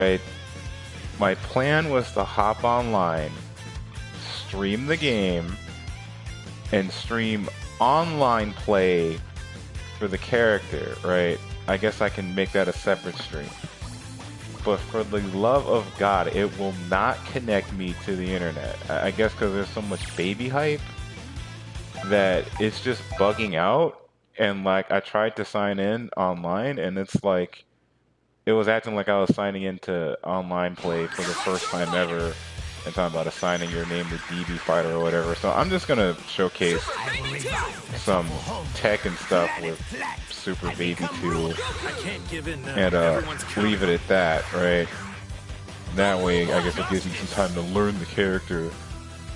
right? My plan was to hop online, stream the game, and stream online play for the character, right? I guess I can make that a separate stream. But for the love of God, it will not connect me to the internet. I guess because there's so much baby hype that it's just bugging out. And like, I tried to sign in online, and it's like, it was acting like I was signing into online play for the first time ever, and talking about assigning your name to DB Fighter or whatever. So I'm just gonna showcase some tech and stuff with Super Baby 2 and leave it at that, right? That way, I guess it gives me some time to learn the character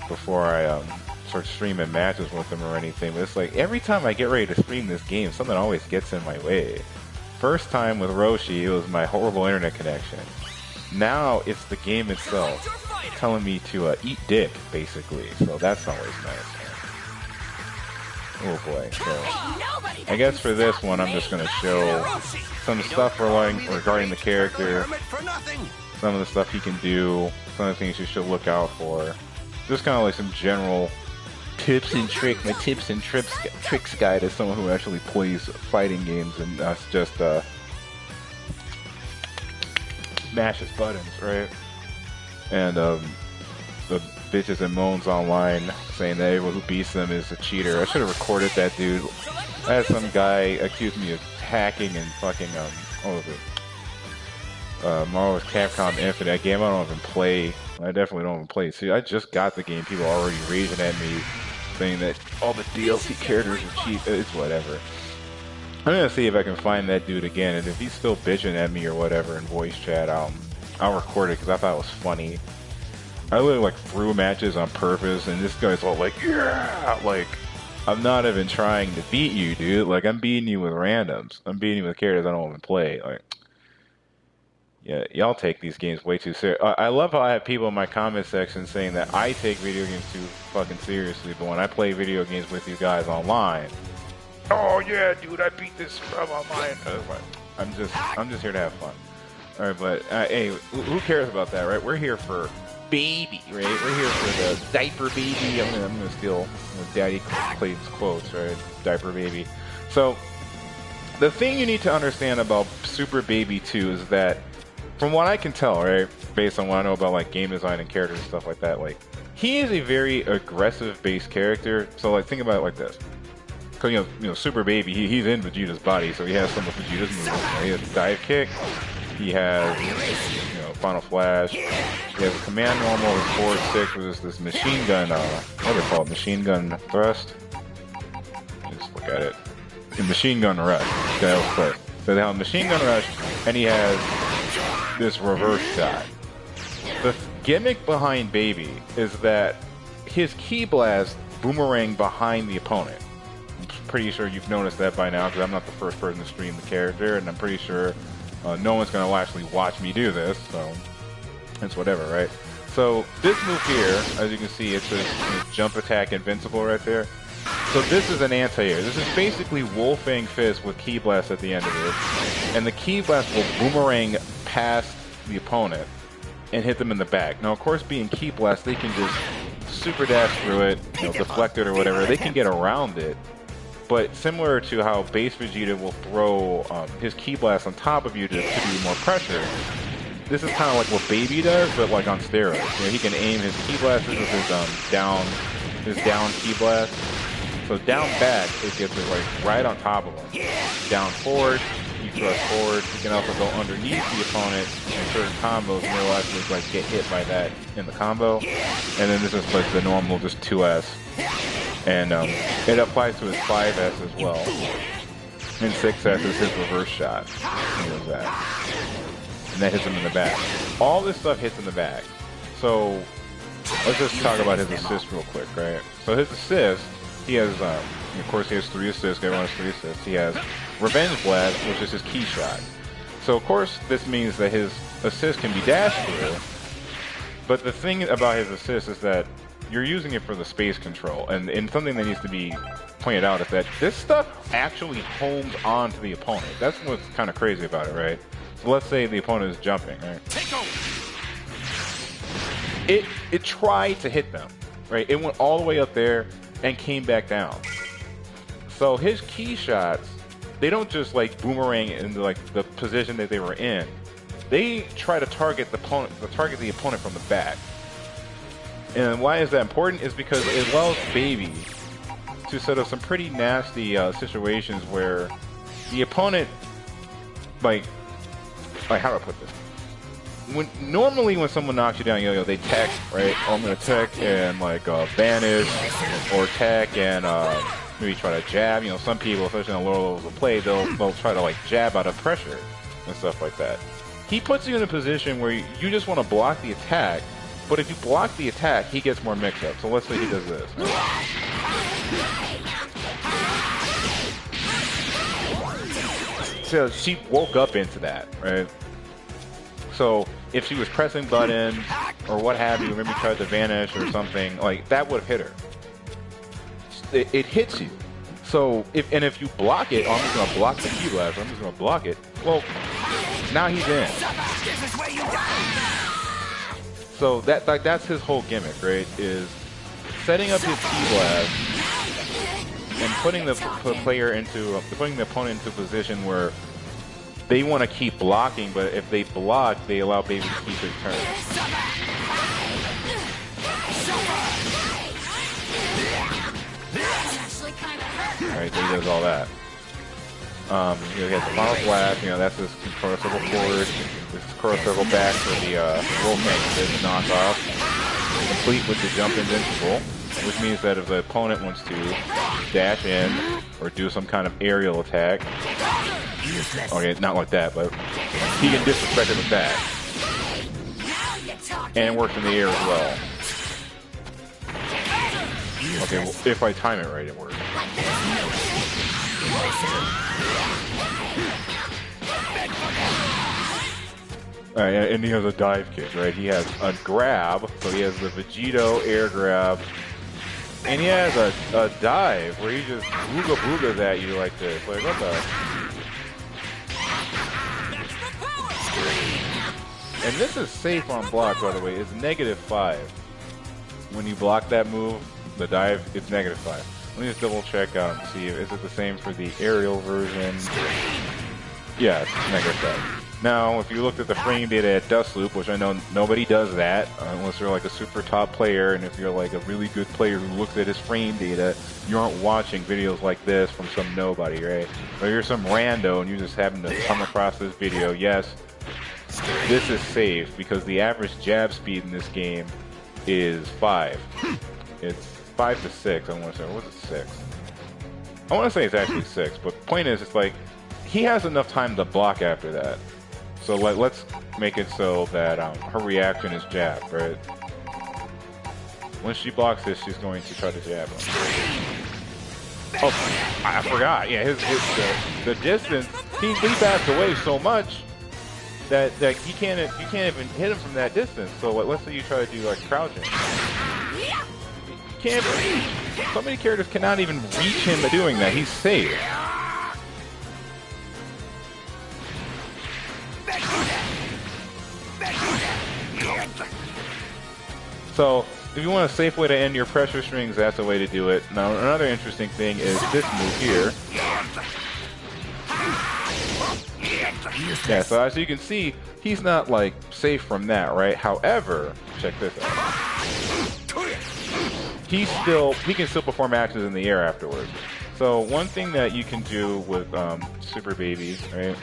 before I start streaming matches with them or anything. But it's like every time I get ready to stream this game, something always gets in my way. First time with Roshi, it was my horrible internet connection. Now it's the game itself telling me to eat dick, basically. So that's always nice. Oh boy. So I guess for this one, I'm just going to show some stuff regarding the character, some of the stuff he can do, some of the things you should look out for. Just kind of like some general tips and tricks, my tips and tricks guide as someone who actually plays fighting games and just smashes buttons, right? And the bitches and moans online saying that everyone who beats them is a cheater. I should have recorded that dude. I had some guy accuse me of hacking and fucking what was it? Marvel's Capcom Infinite, a game I don't even play. I definitely don't even play. See, I just got the game. People are already raging at me, saying that all the DLC characters are cheap. It's whatever. I'm gonna see if I can find that dude again, and if he's still bitching at me or whatever in voice chat, I'll record it because I thought it was funny. I literally like threw matches on purpose, and this guy's all like, yeah, like I'm not even trying to beat you, dude. Like I'm beating you with randoms. I'm beating you with characters I don't even play. Like, yeah, y'all take these games way too serious. I love how I have people in my comment section saying that I take video games too fucking seriously, but when I play video games with you guys online, oh yeah, dude, I beat this scrub online. I'm just here to have fun. All right, but hey, who cares about that, right? We're here for baby, right? We're here for the diaper baby. I'm gonna steal Daddy Clayton's quotes, right? Diaper baby. So the thing you need to understand about Super Baby 2 is that, from what I can tell, right, based on what I know about like game design and characters and stuff like that, like he is a very aggressive based character. So like think about it like this. Cause you know Super Baby, he's in Vegeta's body, so he has some of Vegeta's moves. He has dive kick, he has Final Flash, he has a command normal with forward 6, which is this machine gun, what do they call it? Machine gun thrust? Just look at it. Machine gun rush. Okay, that was quick. So they have a machine gun rush, and he has this reverse shot. The gimmick behind Baby is that his Ki Blast boomerang behind the opponent. I'm pretty sure you've noticed that by now, because I'm not the first person to stream the character, and I'm pretty sure no one's going to actually watch me do this, so it's whatever, right? So this move here, as you can see, it's a jump attack invincible right there. So this is an anti-air. This is basically Wolfang Fist with Ki Blast at the end of it, and the Ki Blast will boomerang past the opponent and hit them in the back. Now, of course, being Ki Blast, they can just super dash through it, deflect it or whatever. They can get around it. But similar to how base Vegeta will throw his Ki Blast on top of you to give you more pressure, this is kind of like what Baby does, but like on steroids. He can aim his Ki Blasters with his down Ki Blast. So down back, it gets it like right on top of him. Down forward, you thrust forward. You can also go underneath the opponent in certain combos, and they'll actually like get hit by that in the combo. And then this is like the normal, just 2S. And it applies to his 5S as well. And 6S is his reverse shot. He does that. And that hits him in the back. All this stuff hits in the back. So let's just talk about his assist real quick, right? So his assist, he has, of course, he has 3 assists. Everyone has 3 assists. He has Revenge Blast, which is his key shot. So, of course, this means that his assist can be dashed through. But the thing about his assist is that you're using it for the space control. And something that needs to be pointed out is that this stuff actually homes onto the opponent. That's what's kind of crazy about it, right? So let's say the opponent is jumping, right? It tried to hit them, right? It went all the way up there and came back down. So his key shots, they don't just like boomerang into like the position that they were in. They try to target the opponent from the back. And why is that important? Is because it allows Baby to set up some pretty nasty situations where the opponent, like how do I put this? Normally when someone knocks you down, they tech, right? Oh, I'm gonna tech and like banish or tech and maybe try to jab. Some people, especially on lower levels of play, they'll try to like jab out of pressure and stuff like that. He puts you in a position where you just want to block the attack, but if you block the attack, he gets more mix-up. So let's say he does this. So she woke up into that, right? So if she was pressing buttons or what have you, maybe tried to vanish or something, like that would have hit her. It hits you. So if you block it, I'm just gonna block the key blast. I'm just gonna block it. Well, now he's in. So that's his whole gimmick, right? Is setting up his key blast and putting the opponent into a position where they want to keep blocking, but if they block, they allow Baby to keep his turn. Alright, so he does all that. He has the final blast, that's his cross circle forward, this is cross circle back for the roll can't knock off. Complete with the jump invincible, which means that if the opponent wants to dash in or do some kind of aerial attack, okay, not like that, but he can disrespect it with that. And it works in the air as well. Okay, well, if I time it right, it works. Alright, and he has a dive kick, right? He has a grab, so he has the Vegito air grab. And he has a dive where he just booga-boogas at you like this. Like, what the? And this is safe on block, by the way. It's -5. When you block that move, the dive, it's -5. Let me just double check out and see, is it the same for the aerial version? Yeah, it's -5. Now, if you looked at the frame data at Dustloop, which I know nobody does that, unless you're like a super top player, and if you're like a really good player who looks at his frame data, you aren't watching videos like this from some nobody, right? Or you're some rando and you just happen to come across this video, yes, this is safe because the average jab speed in this game is 5. It's 5 to 6, I want to say, or was it 6? I want to say it's actually 6, but the point is, it's like, he has enough time to block after that. So let's make it so that her reaction is jab, right? When she blocks this, she's going to try to jab him. Oh, I forgot. Yeah, the distance, he backs away so much that you can't even hit him from that distance. So let's say you try to do like crouching. You can't reach. So many characters cannot even reach him by doing that. He's safe. So, if you want a safe way to end your pressure strings, that's the way to do it. Now, another interesting thing is this move here. Yeah, so as you can see, he's not, like, safe from that, right? However, check this out. He can still perform actions in the air afterwards. So, one thing that you can do with Super Babies, right?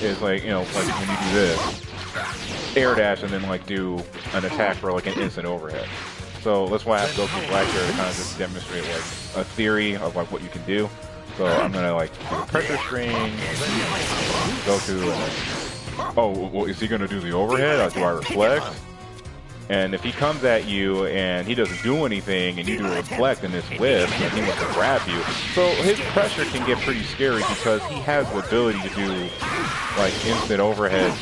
Is like, like when you do this, air dash and then like do an attack for like an instant overhead. So let's go through Black here to kind of just demonstrate like a theory of like what you can do. So I'm gonna like do a pressure string, go to oh, well, is he gonna do the overhead or do I reflect? And if he comes at you and he doesn't do anything and you do a reflect in this whiff and he wants to grab you, so his pressure can get pretty scary because he has the ability to do like instant overhead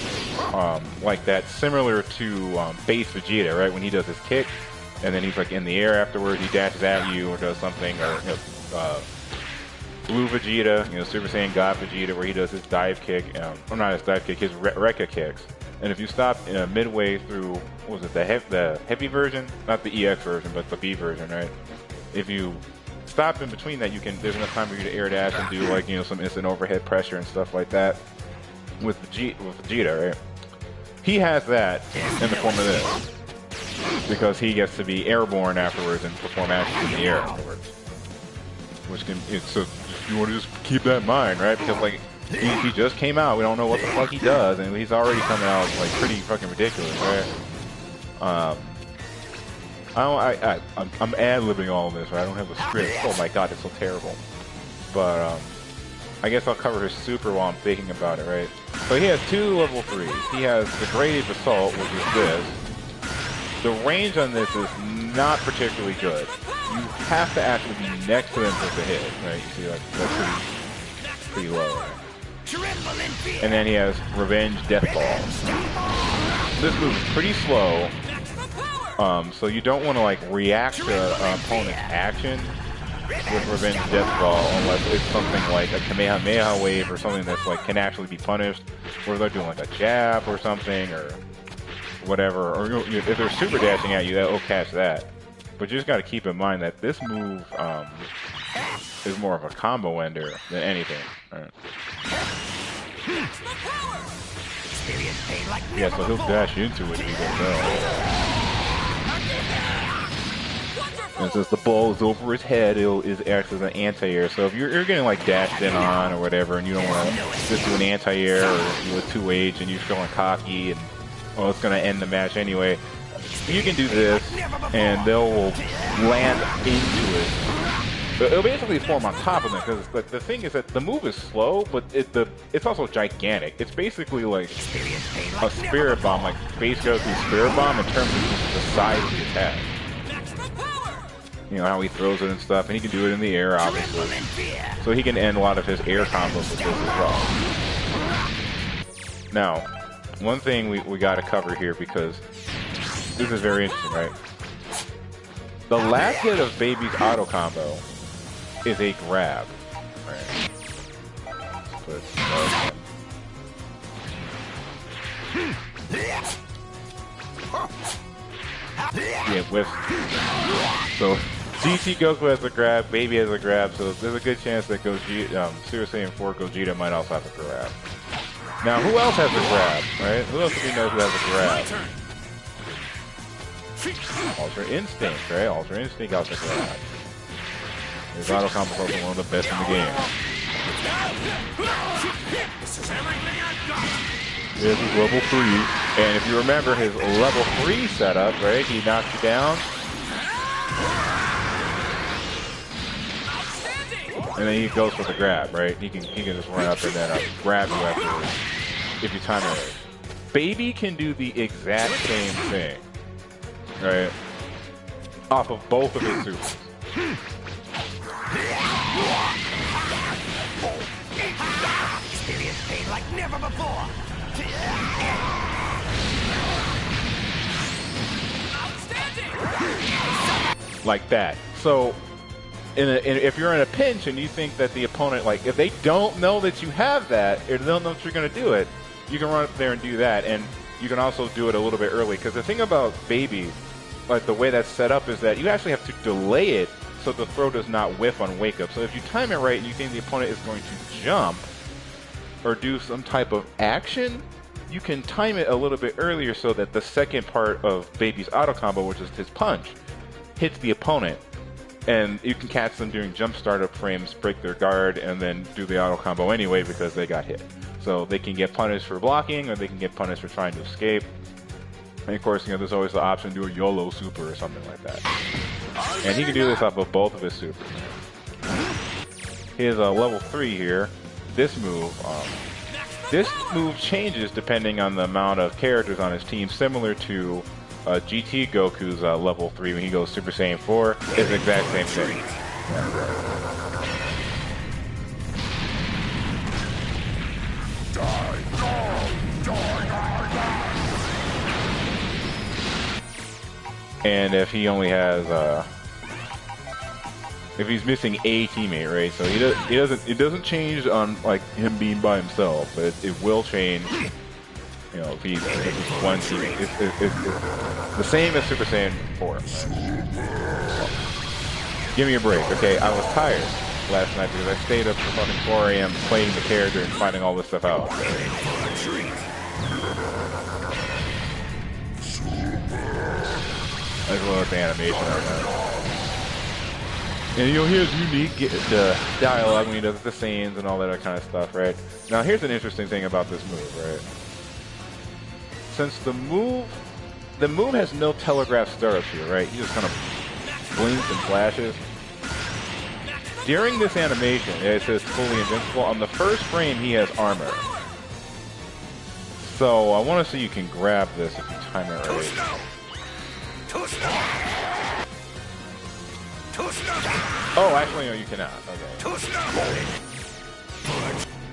like that, similar to base Vegeta, right? When he does his kick and then he's like in the air afterwards, he dashes at you or does something, or Blue Vegeta, Super Saiyan God Vegeta, where he does his dive kick, or not his dive kick, his Rekka kicks. And if you stop midway through, what was it, the heavy version? Not the EX version, but the B version, right? If you stop in between that, there's enough time for you to air dash and do like, some instant overhead pressure and stuff like that with Vegeta, right? He has that in the form of this, because he gets to be airborne afterwards and perform actions in the air afterwards. Which so you want to just keep that in mind, right? Because like he just came out, we don't know what the fuck he does, and he's already coming out like pretty fucking ridiculous, right? I'm ad-libbing all of this, right? I don't have a script. Oh my god, it's so terrible. But I guess I'll cover his super while I'm thinking about it, right? So he has 2 level 3s. He has the Graded Assault, which is this. The range on this is not particularly good. You have to actually be next to him for the hit, right? You see, that's pretty low, right? And then he has Revenge Death Ball. This move is pretty slow, so you don't want to like react to an opponent's action with Revenge Death Ball unless it's something like a Kamehameha wave or something that's like can actually be punished, or they're doing like a jab or something or whatever, or if they're super dashing at you, that'll catch that. But you just got to keep in mind that this move is more of a combo ender than anything. Right? Yeah, so he'll dash into it if he goes down. And since the ball is over his head, it acts as an anti-air. So if you're getting like dashed in on or whatever, and you don't want to just do an anti-air or do a 2H and you're feeling cocky and it's going to end the match anyway, you can do this and they'll land into it. It'll basically form on top of them, because the thing is that the move is slow, but it's also gigantic. It's basically like a Spirit Bomb, like Base Goku's Spirit Bomb in terms of just the size of the attack. How he throws it and stuff, and he can do it in the air, obviously. So he can end a lot of his air combos with this as well. Now, one thing we got to cover here, because this is very interesting, right? The last hit of Baby's auto combo is a grab. Right. Yeah, with so GT Goku has a grab, Baby has a grab, so there's a good chance that Super Saiyan 4 Gogeta might also have a grab. Now, who else has a grab, right? Who else do we know who has a grab? Ultra Instinct, right? Ultra Instinct got the grab. His auto combo is also one of the best in the game. This is level 3, and if you remember his level 3 setup, right? He knocks you down, and then he goes for the grab, right? He can just run up and then grab you afterwards if you time it right. Baby can do the exact same thing, right? Off of both of his supers. Experience pain like never before. Like that. So, if you're in a pinch and you think that the opponent, like, if they don't know that you have that, or they don't know that you're going to do it, you can run up there and do that, and you can also do it a little bit early. Because the thing about Baby, like the way that's set up, is that you actually have to delay it so the throw does not whiff on wake up. So if you time it right and you think the opponent is going to jump or do some type of action, you can time it a little bit earlier so that the second part of Baby's auto combo, which is his punch, hits the opponent. And you can catch them during jump startup frames, break their guard, and then do the auto combo anyway because they got hit. So they can get punished for blocking, or they can get punished for trying to escape. And of course, there's always the option to do a YOLO super or something like that. And he can do this off of both of his supers. He has a level 3 here. This move changes depending on the amount of characters on his team, similar to GT Goku's level 3 when he goes Super Saiyan 4. It's the exact same thing. And if he only has if he's missing a teammate, right? So it doesn't change on like him being by himself, but it will change. You know, if he's one teammate, it's the same as Super Saiyan 4. Right? Give me a break, okay? I was tired last night because I stayed up till fucking 4 a.m. playing the character and finding all this stuff out. I just love the animation right now. And you'll hear his unique dialogue when he does the scenes and all that kind of stuff, right? Now here's an interesting thing about this move, right? Since the move has no telegraph startup here, right? He just kind of blinks and flashes. During this animation, it says fully invincible. On the first frame, he has armor. So I want to see you can grab this if you time it right. Oh, actually, no, you cannot. Okay.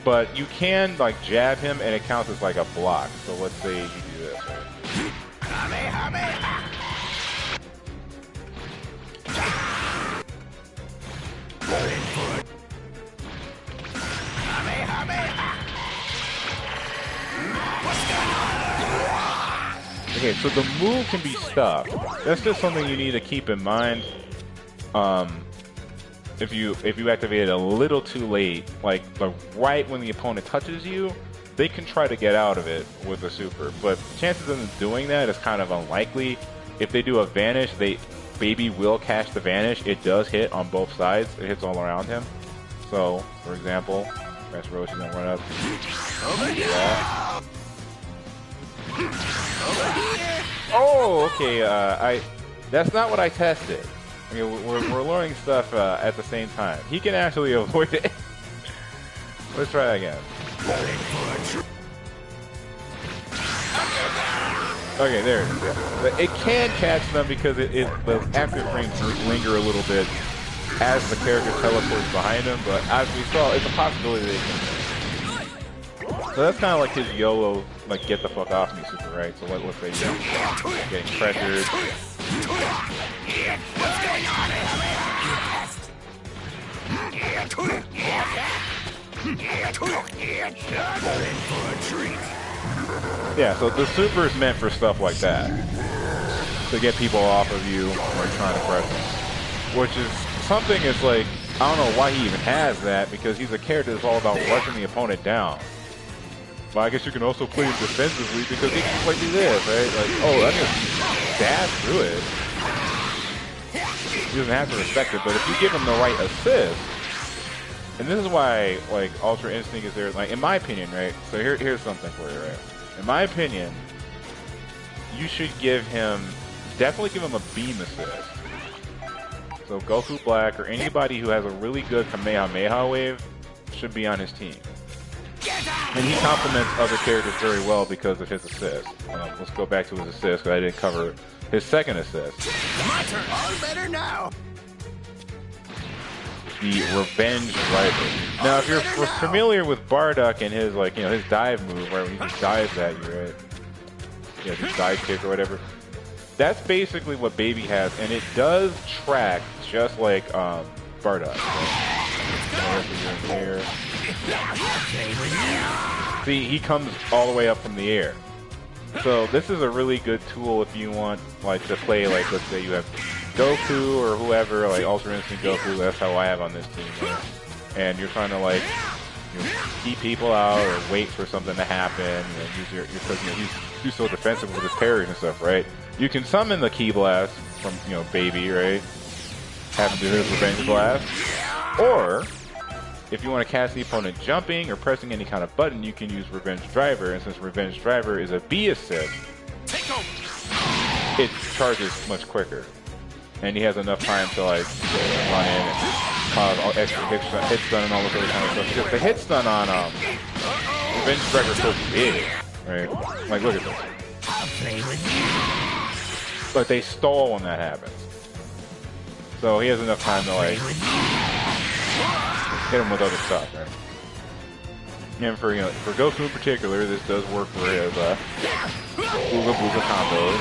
But you can like jab him, and it counts as like a block. So let's say you do this. Right? Okay, so the move can be stopped. That's just something you need to keep in mind. If you activate it a little too late, like right when the opponent touches you, they can try to get out of it with a super. But chances of them doing that is kind of unlikely. If they do a vanish, Baby will catch the vanish. It does hit on both sides. It hits all around him. So, for example, Master Roshi gonna run up. Yeah. Oh, okay. That's not what I tested. I mean, we're learning stuff at the same time. He can actually avoid it. Let's try that again. Okay, there it is. Yeah. But it can catch them because the active frames linger a little bit as the character teleports behind him. But as we saw, it's a possibility they can. So that's kind of like his YOLO, like get the fuck off me super, right? So let's say you're getting pressured. What's going on? Yeah, so the super is meant for stuff like that. To get people off of you when you're trying to press them. Which is something is like, I don't know why he even has that, because he's a character that's all about rushing the opponent down. But I guess you can also play him defensively because he can play do this, right? Like, oh, I can dash through it. He doesn't have to respect it, but if you give him the right assist, and this is why, like, Ultra Instinct is there, like, in my opinion, right? So here's something for you, right? In my opinion, you should definitely give him a beam assist. So Goku Black or anybody who has a really good Kamehameha wave should be on his team. And he complements other characters very well because of his assist. Let's go back to his assist, because I didn't cover his second assist. My turn. All better now. The Revenge Driver. Now, if you're familiar with Bardock and his, like, you know, his dive move, right, when he just dives at you, right? Yeah, his dive kick or whatever. That's basically what Baby has, and it does track just like Bardock. Right? See, he comes all the way up from the air. So this is a really good tool if you want, like, to play, like, let's say you have Goku or whoever, like Ultra Instinct Goku. That's how I have on this team, right? And you're trying to, like, you know, keep people out or wait for something to happen. You know, use your because, you know, he's so defensive with his parries and stuff, right? You can summon the Ki Blast from, you know, Baby, right? Have him do his Revenge Blast, or if you want to catch the opponent jumping or pressing any kind of button, you can use Revenge Driver, and since Revenge Driver is a B assist, it charges much quicker. And he has enough time to, like, run in and cause extra hit stun and all this other kind of stuff. Because the hit stun on Revenge Driver is so big, right? Like, look at this. I'll play with you. But they stall when that happens. So he has enough time to, like, hit him with other stuff, right? And for, you know, for Goku in particular, this does work for his Booga Booga combos.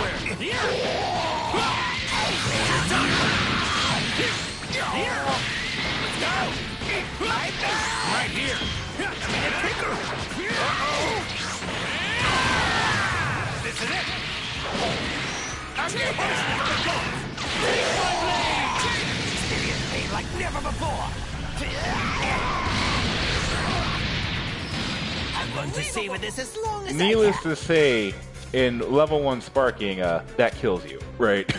Experience pain like never before. I'm going to savor this as long as Needless I can. to say, in level 1 sparking, that kills you, right?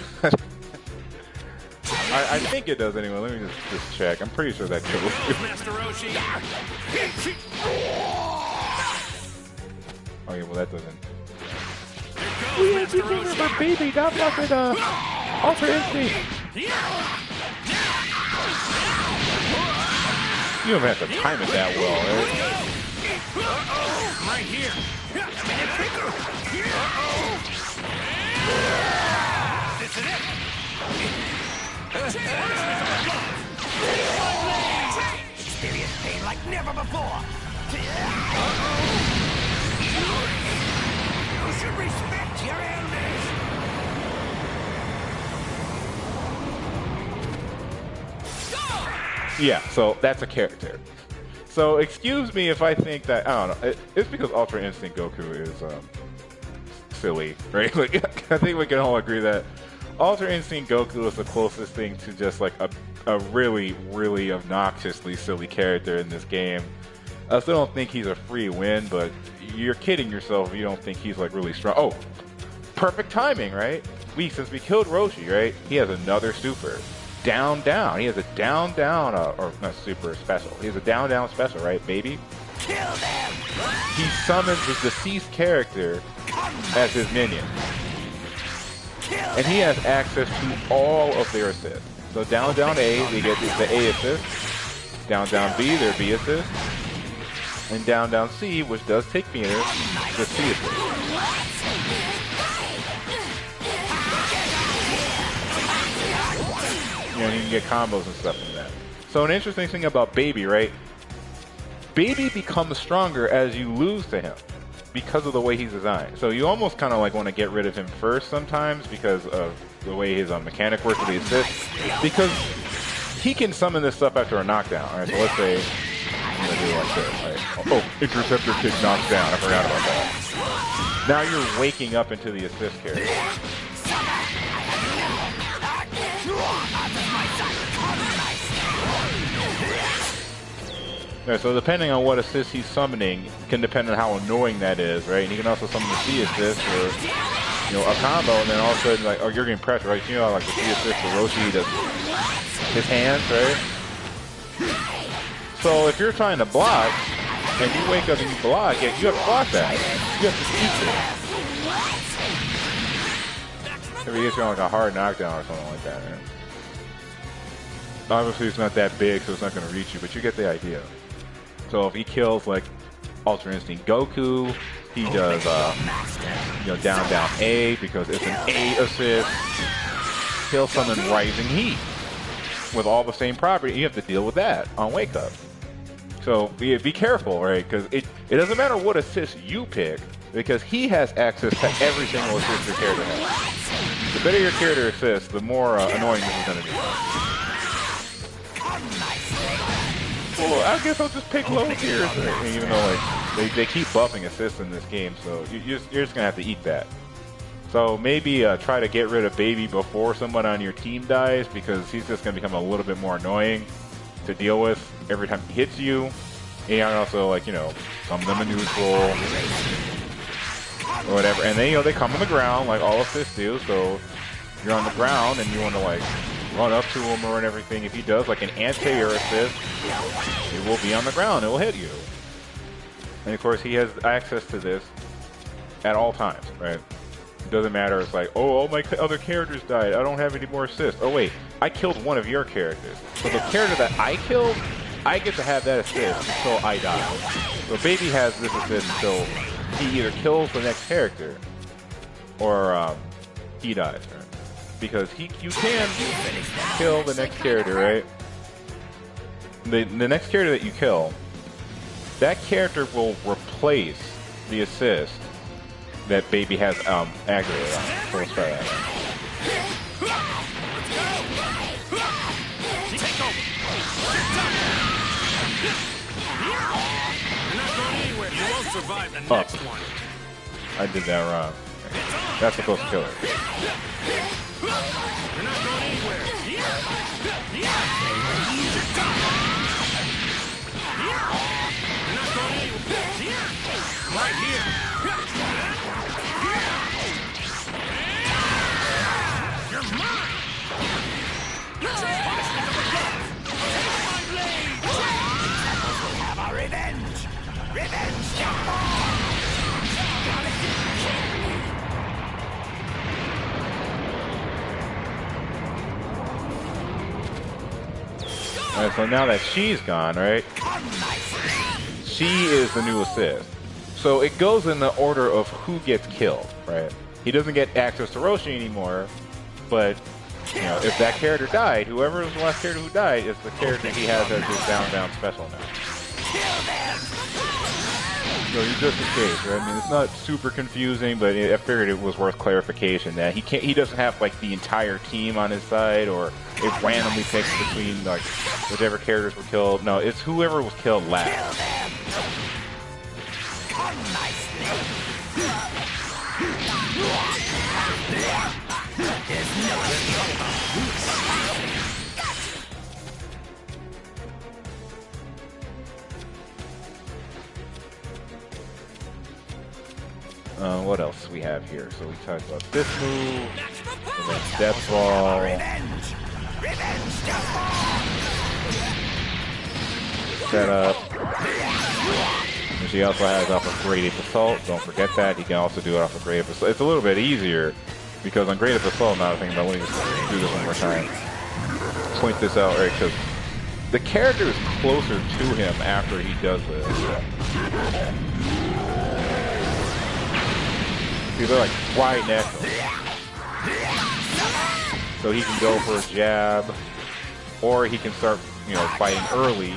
I think it does anyway. Let me just check. I'm pretty sure that kills you. Master Roshi. Oh yeah, well that doesn't. There goes Master Roshi. Baby, not fucking Ultra Instinct. You don't have to time it that well, right? Right here. This is it. Experience pain like never before. You should respect your elders. Yeah, so that's a character. So excuse me if I think that, I don't know, it's because Ultra Instinct Goku is silly, right? Like, I think we can all agree that Ultra Instinct Goku is the closest thing to just like a really, really obnoxiously silly character in this game. I still don't think he's a free win, but you're kidding yourself if you don't think he's like really strong. Oh, perfect timing, right? Since we killed Roshi, right? He has another super. Down, down. He has a down, down, or not super special. He has a down, down special, right, baby? Kill them. He summons the deceased character as his minion. And he has access to all of their assists. So down, down A, they get the A assist. Down, down B, their B assist. And down, down C, which does take meters, the C assist. You know, you can get combos and stuff from that. So an interesting thing about Baby, right? Baby becomes stronger as you lose to him because of the way he's designed. So you almost kind of like want to get rid of him first sometimes because of the way his mechanic works with the assist. Because he can summon this stuff after a knockdown. All right, so let's say I'm gonna do it like this. Right? Oh, interceptor kick knocks down. I forgot about that. Now you're waking up into the assist character. Yeah, so depending on what assist he's summoning can depend on how annoying that is, right? And he can also summon the C assist or, you know, a combo, and then all of a sudden, like, oh, you're getting pressure, right? You know, like the C assist for Roshi does his hands, right? So if you're trying to block, and you wake up and you block, yeah, you have to block that. You have to teach it. If he gets you on like a hard knockdown or something like that, right? Obviously, it's not that big, so it's not going to reach you, but you get the idea. So if he kills like Ultra Instinct Goku, he does you know, down down A because it's an A assist. He'll summon Rising Heat with all the same property. You have to deal with that on Wake Up. So be careful, right? Because it doesn't matter what assist you pick because he has access to every single assist your character has. The better your character assists, the more annoying this is going to be. Well, I guess I'll just pick low tiers, even though like they keep buffing assists in this game, so you're just gonna have to eat that. So maybe try to get rid of Baby before someone on your team dies because he's just gonna become a little bit more annoying to deal with every time he hits you. And also, like, you know, summon them in neutral or whatever, and then, you know, they come on the ground like all assists do. So you're on the ground and you want to like run up to him or everything. If he does like an anti-air assist, it will be on the ground. It will hit you. And of course, he has access to this at all times, right? It doesn't matter. It's like, oh, all my other characters died. I don't have any more assists. Oh, wait, I killed one of your characters. So the character that I killed, I get to have that assist until I die. So Baby has this assist until he either kills the next character or he dies, right? Because you can kill the next character, right? The next character that you kill, that character will replace the assist that Baby has activated on. So let's try that. You're not going anywhere. You won't survive the next one. I did that wrong. That's supposed to kill her. You're not going anywhere. You're not going anywhere. Right here. You're mine. We'll have our revenge. Revenge, Alright, so now that she's gone, right? She is the new assist. So it goes in the order of who gets killed, right? He doesn't get access to Roshi anymore, but you know, if that character died, whoever was the last character who died is the character he has as his down special now. So he's just a case, right? I mean, it's not super confusing, but I figured it was worth clarification that he doesn't have like the entire team on his side, or it randomly picks between like whichever characters were killed. No, it's whoever was killed last. What else we have here? So we talked about this move, and then Death Ball. Set up. And she also has off of Great Ape Assault. Don't forget that. He can also do it off of Great Ape Assault. It's a little bit easier because on Great Ape Assault, now I think about, let me just do this one more time. Point this out, right? Because the character is closer to him after he does this. See, they're like right next to him. So he can go for a jab, or he can start, you know, fighting early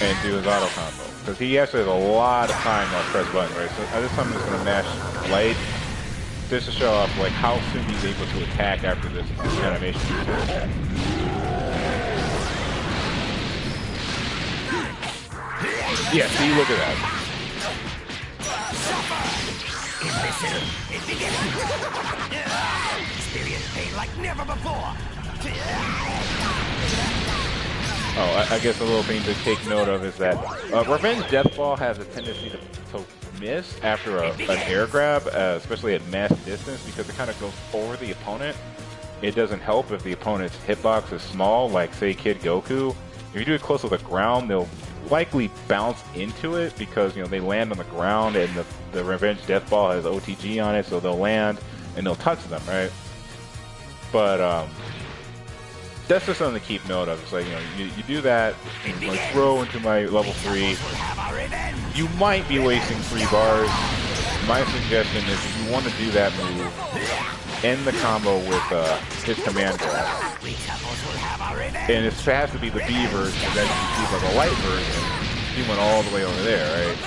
and do his auto combo. Because he actually has a lot of time to press buttons, right? So this time I'm just gonna mash light just to show off like how soon he's able to attack after this animation. Yeah, see, look at that. Experience pain like never before. Oh, I guess a little thing to take note of is that Revenge Death Ball has a tendency to miss after an air grab, especially at mass distance, because it kind of goes over the opponent. It doesn't help if the opponent's hitbox is small, like say Kid Goku. If you do it close to the ground, they'll likely bounce into it because, you know, they land on the ground and the Revenge Death Ball has OTG on it, so they'll land and they'll touch them, right? But that's just something to keep note of. It's like, you know, you do that, and like throw into my level 3, you might be wasting 3 bars. My suggestion is if you want to do that move, end the combo with his command grab. And it has to be the B version, because as you see by the light version, he went all the way over there, right?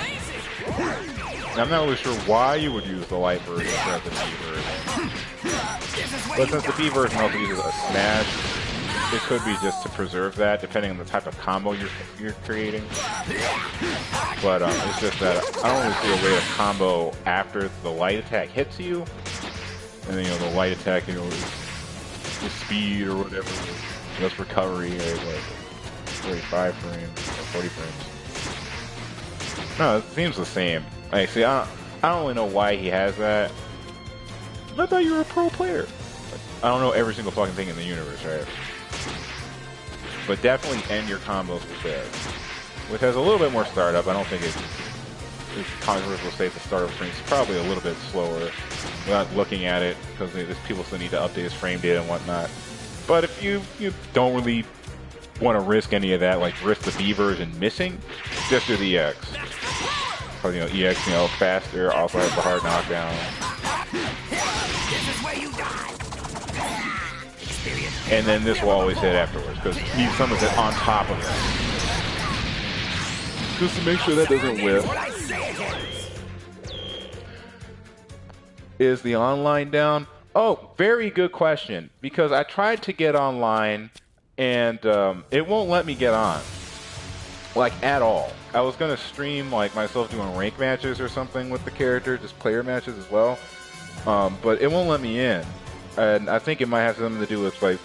And I'm not really sure why you would use the light version instead of the B version. But since the B version also uses a smash, it could be just to preserve that, depending on the type of combo you're creating. But it's just that I don't really see a way to combo after the light attack hits you, and then, you know, the light attack, you know, the speed or whatever, less recovery, like 45 frames or 40 frames. No, it seems the same. Like, see, I don't really know why he has that. I thought you were a pro player. I don't know every single fucking thing in the universe, right? But definitely end your combos with this, which has a little bit more startup. I don't think it's controversial to say the startup screen is probably a little bit slower without looking at it, because people still need to update his frame data and whatnot. But if you don't really want to risk any of that, like risk the B version missing, just do the EX. Because, you know, EX, you know, faster, also has the hard knockdown. And then this will always hit afterwards, because he summons it on top of it. Just to make sure that doesn't whiff. Is the online down? Oh, very good question. Because I tried to get online, and it won't let me get on. like at all. I was gonna stream like myself doing rank matches or something with the character, just player matches as well. But it won't let me in, and I think it might have something to do with like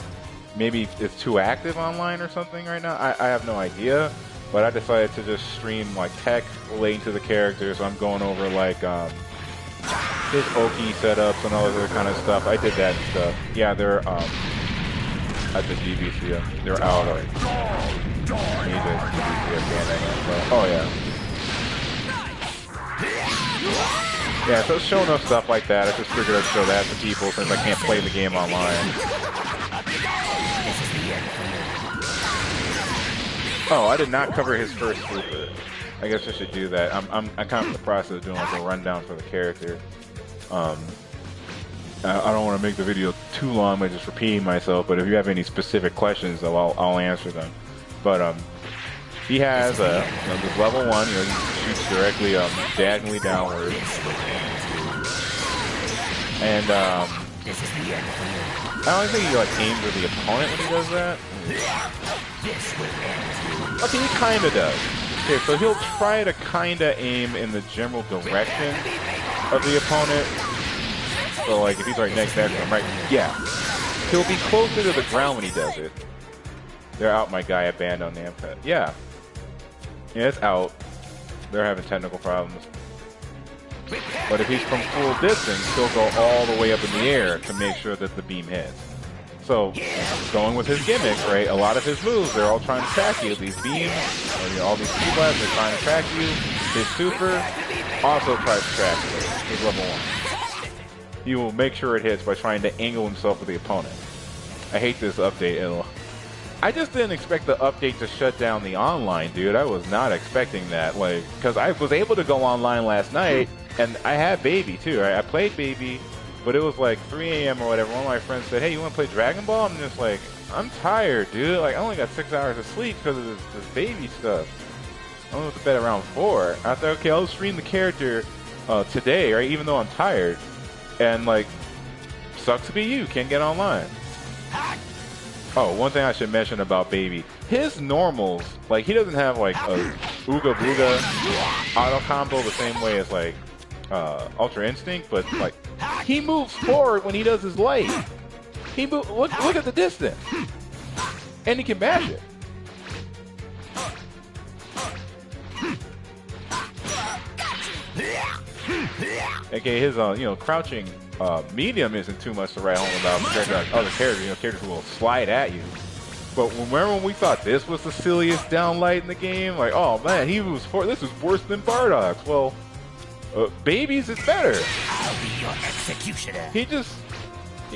maybe it's too active online or something right now. I have no idea, but I decided to just stream like tech relating to the character. So I'm going over like his Oki setups and all other kind of stuff. I did that and stuff. Yeah, they're at the DBFZ. They're out of oh yeah. Yeah, so it's showing up stuff like that. I just figured I'd show that to people since I can't play the game online. Oh, I did not cover his first super. I guess I should do that. I'm kind of in the process of doing like a rundown for the character. I don't want to make the video too long by just repeating myself, but if you have any specific questions, I'll answer them. But he has this level 1, he shoots directly diagonally downward, and I don't think he like aims at the opponent when he does that. Okay, he kind of does. Okay, so he'll try to kind of aim in the general direction of the opponent. So like if he's right next to him, right? Yeah, he'll be closer to the ground when he does it. They're out, my guy. Abandoned Nampet. Yeah, it's out. They're having technical problems. But if he's from full distance, he'll go all the way up in the air to make sure that the beam hits. So, going with his gimmick, right? A lot of his moves, they're all trying to track you. These beams, all these T-blasts, they're trying to track you. His super also tries to track you. His level 1. He will make sure it hits by trying to angle himself with the opponent. I hate this update. I just didn't expect the update to shut down the online, dude. I was not expecting that. Like, because I was able to go online last night, and I had Baby too, right? I played Baby, but it was like 3 a.m. or whatever. One of my friends said, hey, you want to play Dragon Ball? I'm just like, I'm tired, dude. Like, I only got 6 hours of sleep because of this Baby stuff. I went to bed around 4. I thought, okay, I'll stream the character today, right? Even though I'm tired. And, like, sucks to be you. Can't get online. Oh, one thing I should mention about Baby. His normals, like, he doesn't have, like, a Ooga Booga auto combo the same way as, like, Ultra Instinct, but, like, he moves forward when he does his light. Look at the distance. And he can bash it. Okay, his crouching medium isn't too much to write home about compared to like other characters. Characters who will slide at you. But remember when we thought this was the silliest downlight in the game? Like, oh man, this is worse than Bardock's. Well, Baby's is better. I'll be your executioner. He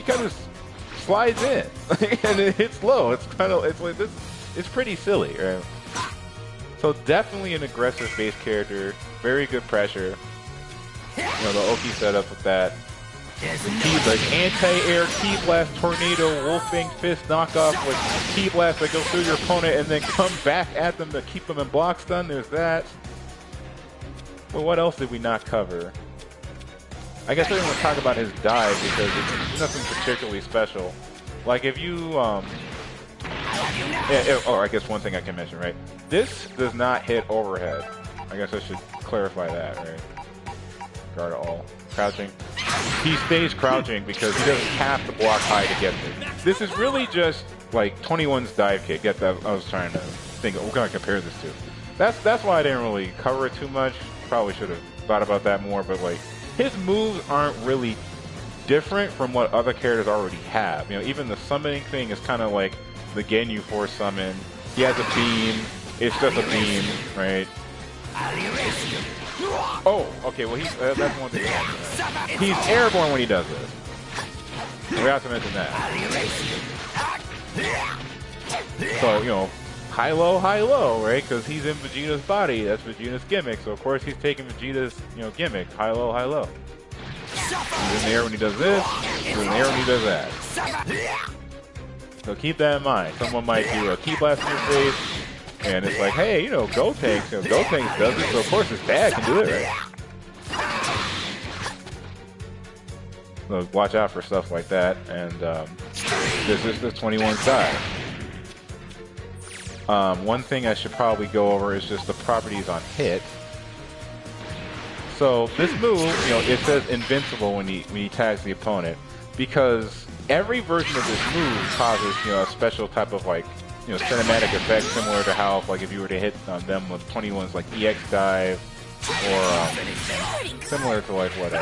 kind of slides in and it hits low. It's like this. It's pretty silly, right? So definitely an aggressive base character. Very good pressure. The Oki setup with that. The anti-air Ki Blast Tornado Wolfang Fist knockoff with Ki Blast that goes through your opponent and then come back at them to keep them in block stun. There's that. But what else did we not cover? I guess I didn't want to talk about his dive because it's nothing particularly special. Like if you I guess one thing I can mention, right? This does not hit overhead. I guess I should clarify that, right? Guard all. Crouching. He stays crouching because he doesn't have to block high to get there. This is really just like 21's dive kick. Get that? I was trying to think, what can I compare this to? That's why I didn't really cover it too much. Probably should have thought about that more, but like his moves aren't really different from what other characters already have. Even the summoning thing is kind of like the Ginyu Force summon. He has a beam. It's just a beam, right? Oh, okay. Well, that's one thing. He's airborne when he does this. We have to mention that. So high low, right? Because he's in Vegeta's body. That's Vegeta's gimmick. So of course he's taking Vegeta's gimmick. High low. He's in the air when he does this. He's in the air when he does that. So keep that in mind. Someone might do a Ki Blast in your face. And it's like, hey, Gotenks, Gotenks does it, so of course his dad can do it, right? So watch out for stuff like that, and this is the 21 side. One thing I should probably go over is just the properties on hit. So this move, you know, it says invincible when he tags the opponent, because every version of this move causes, you know, a special type of like, you know, cinematic effect similar to how like if you were to hit them with 21's like EX dive, or similar to like what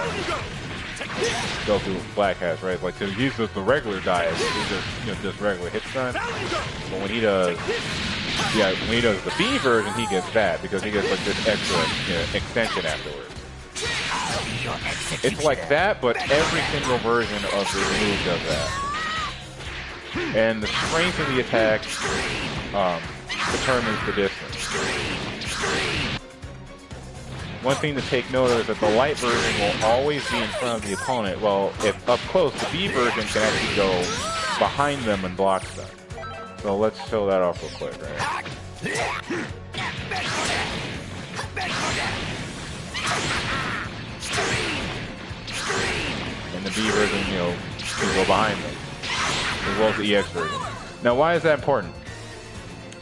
Goku Black has, right? Like to use the regular dive, it's just, you know, just regular hit stun. But when he does, yeah, when he does the B version, he gets that because he gets like this extra, you know, extension afterwards. It's like that, but every single version of this move does that. And the strength of the attack determines the distance. One thing to take note of is that the light version will always be in front of the opponent. Well, if up close, the B version can actually go behind them and block them. So let's show that off real quick, right? And the B version, you know, can go behind them, as well as the EX version. Now, why is that important?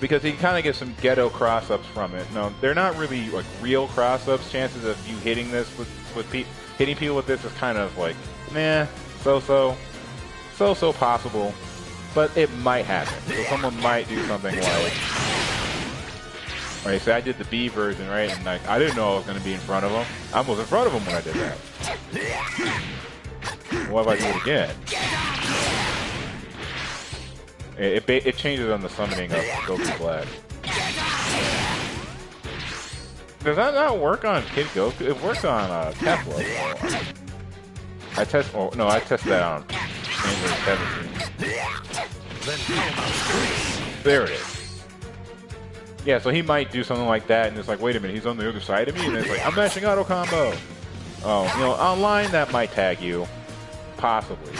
Because you kind of get some ghetto cross-ups from it. Now, they're not really like real cross-ups. Chances of you hitting this hitting people with this is kind of like, meh, so possible, but it might happen. So someone might do something like, right, so I did the B version, right, and like I didn't know I was going to be in front of him. I was in front of him when I did that. What if I do it again? It changes on the summoning of Goku Black. Does that not work on Kid Goku? It works on Tesla. I tested that on Android 17. There it is. Yeah, so he might do something like that, and it's like, wait a minute, he's on the other side of me, and it's like, I'm mashing auto combo. Oh, you know, online that might tag you, possibly.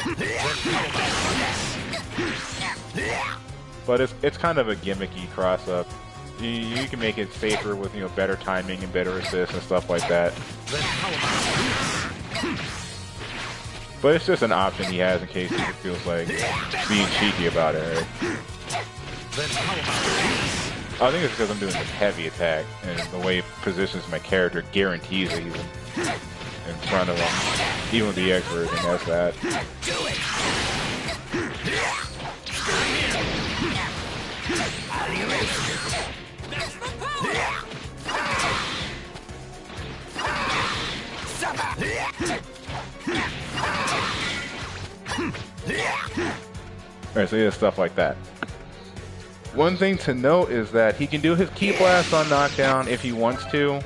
But it's kind of a gimmicky cross-up. You can make it safer with, you know, better timing and better assists and stuff like that. But it's just an option he has in case he feels like being cheeky about it. Right? I think it's because I'm doing this heavy attack, and the way it positions my character guarantees that he's in front of him. Even with the EX version, that's that. Alright, so he does stuff like that. One thing to note is that he can do his Ki Blast on knockdown if he wants to.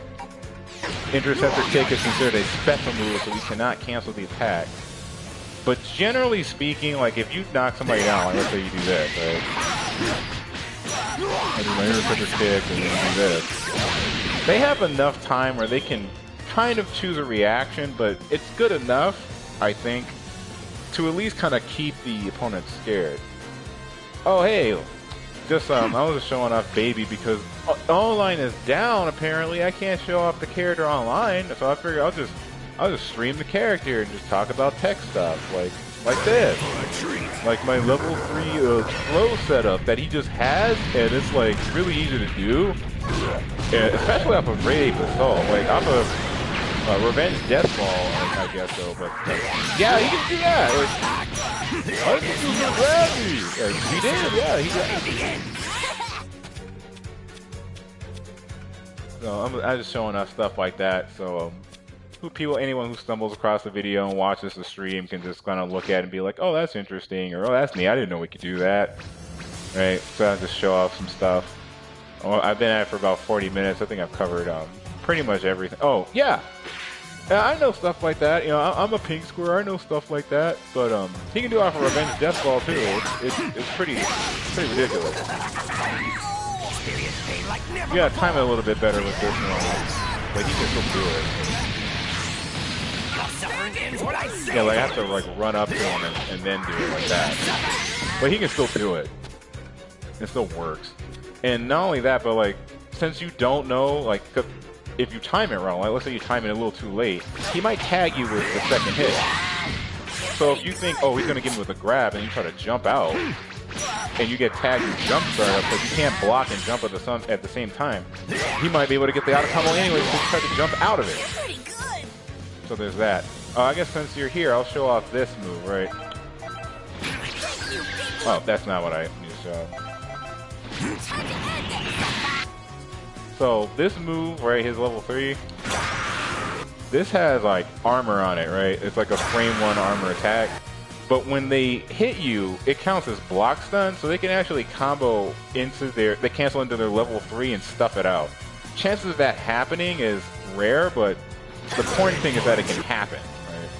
Interceptor Kick is considered a special move, so we cannot cancel the attack. But generally speaking, like if you knock somebody down, like let's say you do this, right? I do my Interceptor Kick and then do this. They have enough time where they can kind of choose a reaction, but it's good enough, I think, to at least kind of keep the opponent scared. Oh hey, just I was just showing off Baby because online is down apparently. I can't show off the character online, so I figured I'll just stream the character and just talk about tech stuff like this, like my level 3 throw setup that he just has, and it's like really easy to do, and especially off of Ray Assault, like off of Revenge Death Ball, I guess so, but yeah, he can do that. Like, I can do some gravity. Like, he did, yeah, he did. So I'm just showing us stuff like that. So anyone who stumbles across the video and watches the stream can just kind of look at it and be like, oh, that's interesting, or oh, that's neat. I didn't know we could do that. Right? So I'll just show off some stuff. Oh, I've been at it for about 40 minutes. I think I've covered pretty much everything. Oh, yeah. I know stuff like that. You know, I'm a pink square. I know stuff like that. But he can do it off of Revenge Death Ball too. It's pretty ridiculous. You gotta time it a little bit better with this one, but he can still do it. Yeah, like I have to like run up to him and then do it like that. But he can still do it. It still works. And not only that, but like since you don't know, like if you time it wrong, like let's say you time it a little too late, he might tag you with the second hit. So if you think, oh, he's gonna give me with a grab, and you try to jump out, and you get tagged with jump startup, because you can't block and jump at the same time, he might be able to get the auto combo anyway, so try to jump out of it. Pretty good. So there's that. I guess since you're here, I'll show off this move, right? Oh, that's not what I need to show. So this move, right, his level 3, this has like armor on it, right? It's like a frame 1 armor attack. But when they hit you, it counts as block stun, so they can actually combo into they cancel into their level 3 and stuff it out. Chances of that happening is rare, but the important thing is that it can happen, right?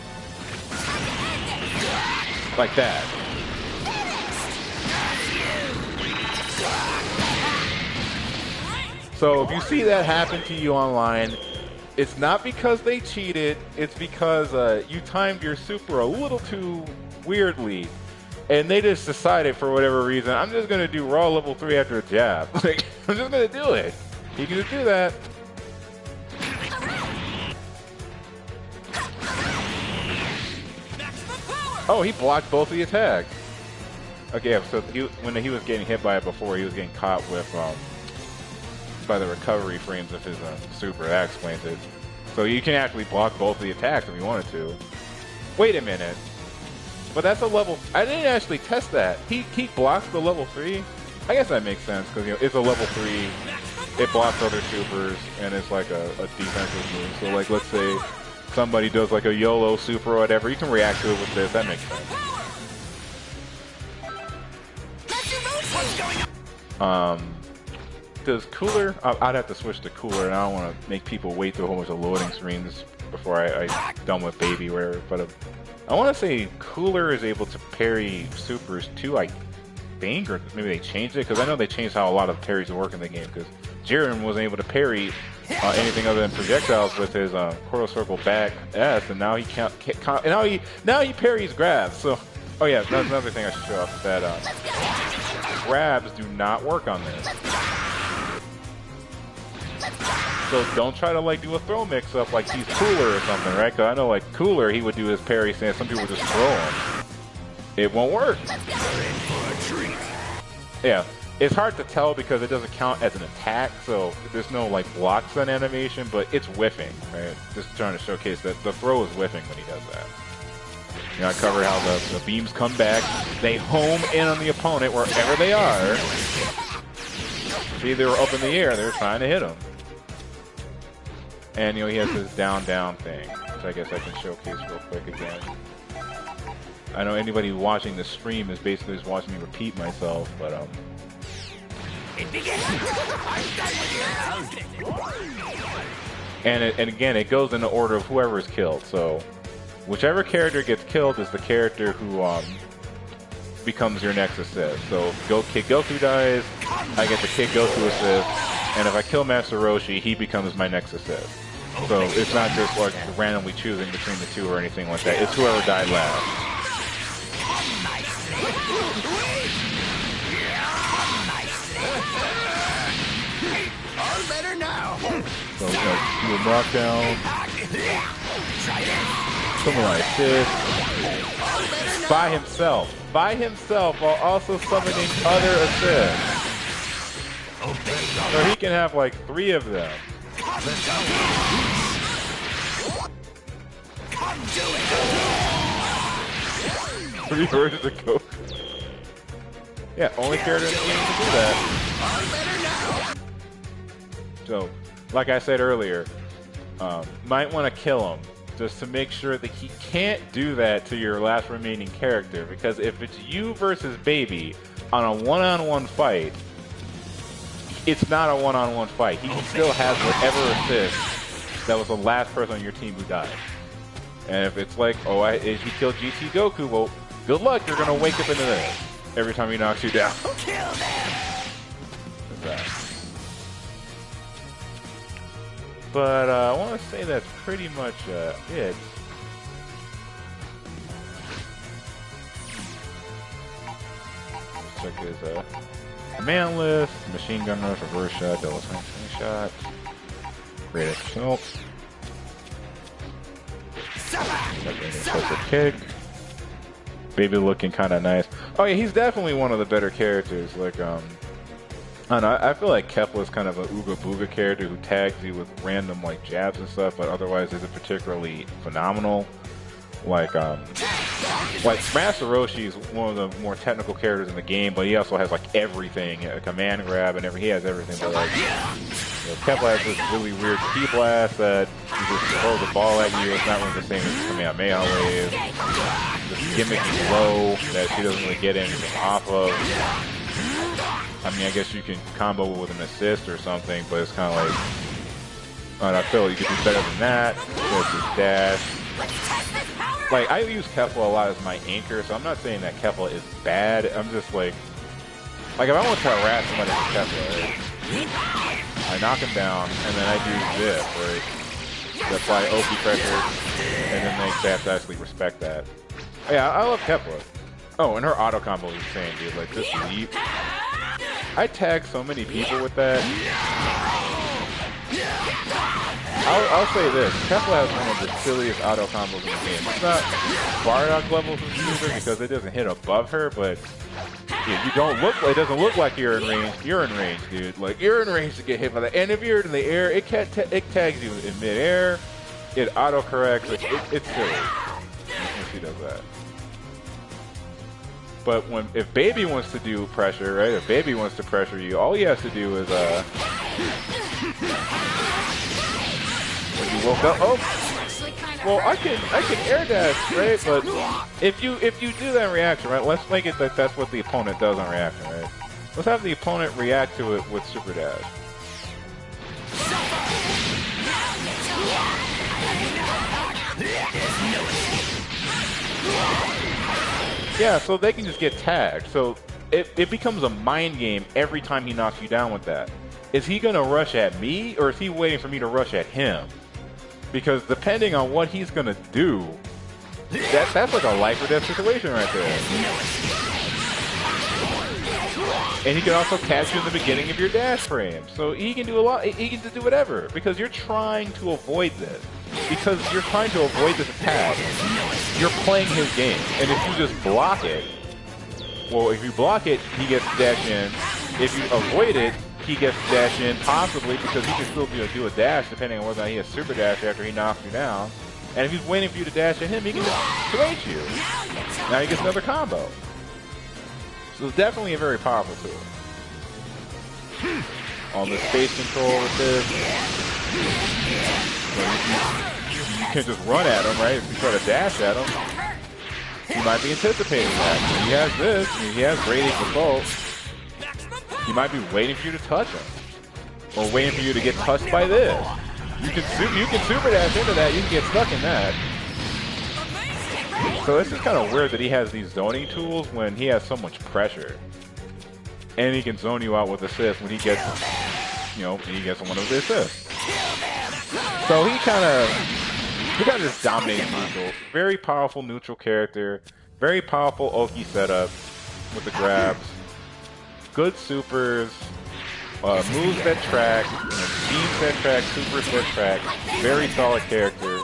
Like that. So if you see that happen to you online, it's not because they cheated, it's because you timed your super a little too weirdly, and they just decided for whatever reason, I'm just going to do raw level 3 after a jab. Like, I'm just going to do it. You can just do that. Oh, he blocked both of the attacks. Okay, so when he was getting hit by it before, he was getting caught with by the recovery frames of his super. That explains it. So you can actually block both of the attacks if you wanted to. Wait a minute. But that's a level... I didn't actually test that. He blocks the level 3? I guess that makes sense, because it's a level 3. It blocks other supers, and it's like a defensive move. So like, let's say somebody does like a YOLO super or whatever, you can react to it with this. That makes sense. Does Cooler... I'd have to switch to Cooler, and I don't want to make people wait through a whole bunch of loading screens before I'm done with Baby, whatever. But I want to say Cooler is able to parry supers too, I think, or maybe they changed it, because I know they changed how a lot of parries work in the game, because Jiren wasn't able to parry anything other than projectiles with his quarter circle back S, and now he can't now he parries grabs. So, oh yeah, that's another thing I should show off, that grabs do not work on this. So don't try to like do a throw mix up like he's Cooler or something, right? Because I know like Cooler, he would do his parry stance. Some people just throw him. It won't work. Yeah, it's hard to tell because it doesn't count as an attack, so there's no like block stun animation, but it's whiffing, right? Just trying to showcase that the throw is whiffing when he does that. You know, I covered how the beams come back, they home in on the opponent wherever they are. See, they were up in the air, they were trying to hit him. And you know, he has this down thing, which I guess I can showcase real quick again. I know anybody watching the stream is basically just watching me repeat myself, but and again, it goes in the order of whoever is killed. So whichever character gets killed is the character who becomes your next assist. So if Kid Goku dies, I get the Kid Goku assist, and if I kill Master Roshi, he becomes my next assist. So it's not just like randomly choosing between the two or anything like that. It's whoever died last. All better now. So do a knockdown, something like this, by himself while also summoning other assists. So he can have like 3 of them. Three versions of Goku. Yeah, only character in the game to do that. So, like I said earlier, might want to kill him just to make sure that he can't do that to your last remaining character. Because if it's you versus Baby on a one-on-one fight, it's not a one-on-one fight. He still has whatever assist that was the last person on your team who died. And if it's like, oh, he killed GT Goku, well, good luck. You're gonna wake up into this every time he knocks you down. Kill them. But I want to say that's pretty much it. Check his command list, machine gun rush, reverse shot, double swing shot, great assault, kick, Baby looking kind of nice. Oh yeah, he's definitely one of the better characters. Like I don't know, I feel like Kefla's kind of a Ooga Booga character who tags you with random like jabs and stuff, but otherwise isn't particularly phenomenal. Like Master Roshi is one of the more technical characters in the game, but he also has like everything, a command grab and he has everything. But like, Kefla has this really weird ki blast that he just throws the ball at you. It's not really the same as Kamehameha wave. This gimmicky blow that she doesn't really get anything off of. I mean, I guess you can combo with an assist or something, but it's kind of like, I feel like you could do better than that. There's this dash. Like, I use Kefla a lot as my anchor, so I'm not saying that Kefla is bad. I'm just like if I want to harass somebody with Kefla, right? I knock him down, and then I do this, right? To apply Oki pressure, and then they have to actually respect that. Yeah, I love Kefla. Oh, and her auto combo is insane, dude. Like, this leap. I tag so many people with that. I'll say this, Kefla has one of the silliest auto combos in the game. It's not Bardock levels of super because it doesn't hit above her, but yeah, it doesn't look like you're in range. You're in range, dude. Like, you're in range to get hit by that. And if you're in the air, it tags you in mid-air. It auto-corrects. Like, it's silly when she does that. But if Baby wants to do pressure, right? If Baby wants to pressure you, all he has to do is when you woke up, well, I can air dash, right? But if you do that reaction, right? Let's make it that that's what the opponent does on reaction, right? Let's have the opponent react to it with super dash. Yeah, so they can just get tagged. So it becomes a mind game every time he knocks you down with that. Is he going to rush at me, or is he waiting for me to rush at him? Because depending on what he's going to do, that's like a life or death situation right there. And he can also catch you in the beginning of your dash frame. So he can do a lot. He can do whatever, because you're trying to avoid this. Because you're trying to avoid this attack, you're playing his game. And if you just block it, well, if you block it, he gets dash in. If you avoid it, he gets dash in, possibly, because he can still do a dash depending on whether or not he has super dash after he knocks you down. And if he's waiting for you to dash at him, he can just switch you. Now he gets another combo. So it's definitely a very powerful tool. On the space control with this, you can just run at him, right? If you try to dash at him, he might be anticipating that. He has this, he has radiant assault. He might be waiting for you to touch him, or waiting for you to get touched by this. You can super dash into that. You can get stuck in that. So it's just kind of weird that he has these zoning tools when he has so much pressure, and he can zone you out with assists when he gets, when he gets one of the assists. So he kind of just dominates neutral. Very powerful neutral character. Very powerful Oki setup with the grabs. Good supers, moves that track, beams that track, supers that track. Very solid character.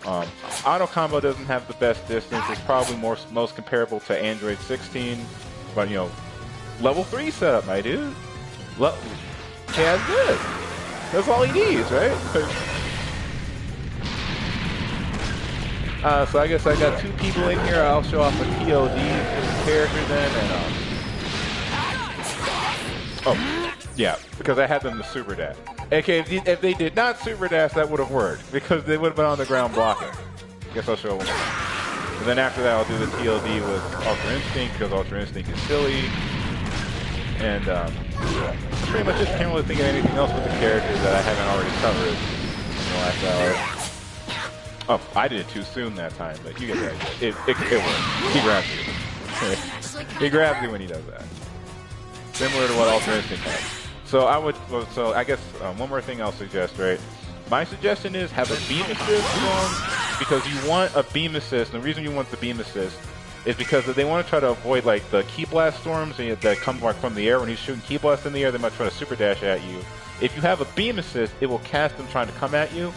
Auto combo doesn't have the best distance. It's probably most comparable to Android 16, but level 3 setup, my dude. He has this. That's all he needs, right? So I guess I got two people in here. I'll show off a TOD character then, and oh, yeah, because I had them to super dash. Okay, if they did not super dash, that would have worked, because they would have been on the ground blocking. Guess I'll show one. And then after that, I'll do the TLD with Ultra Instinct, because Ultra Instinct is silly. And pretty much just can't really think of anything else with the characters that I haven't already covered in the last hour. Oh, I did it too soon that time, but you get the idea. It works. He grabs you. He grabs you when he does that. Similar to what Ultra Instinct has. So I guess one more thing I'll suggest, right? My suggestion is have a beam assist on, because you want a beam assist. And the reason you want the beam assist is because they want to try to avoid like the Ki Blast storms that come from the air. When he's shooting Ki Blast in the air, they might try to super dash at you. If you have a beam assist, it will cast them trying to come at you,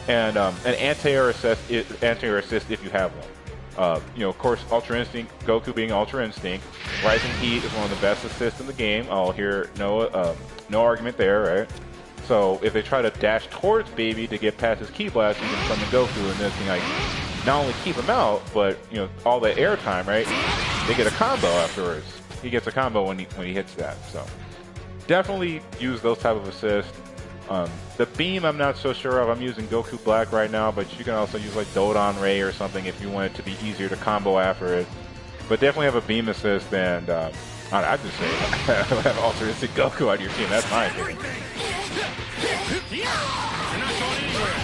and an anti-air assist if you have one. You know, of course, Ultra Instinct, Goku being Ultra Instinct. Rising Heat is one of the best assists in the game. I'll hear no argument there, right? So if they try to dash towards Baby to get past his Ki Blast, you can summon Goku, and this can like not only keep him out, but you know all the air time, right? They get a combo afterwards. He gets a combo when he hits that. So definitely use those type of assists. The beam I'm not so sure of. I'm using Goku Black right now, but you can also use like Dodon Ray or something if you want it to be easier to combo after it. But definitely have a beam assist, and I'd just say have Ultra Instinct Goku on your team. That's my opinion. You're not going anywhere.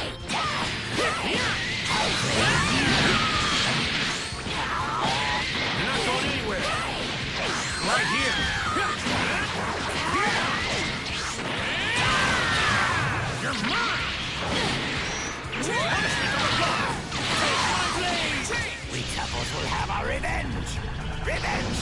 You're not going anywhere. Right here. You're mine. We couples will have our revenge. Revenge.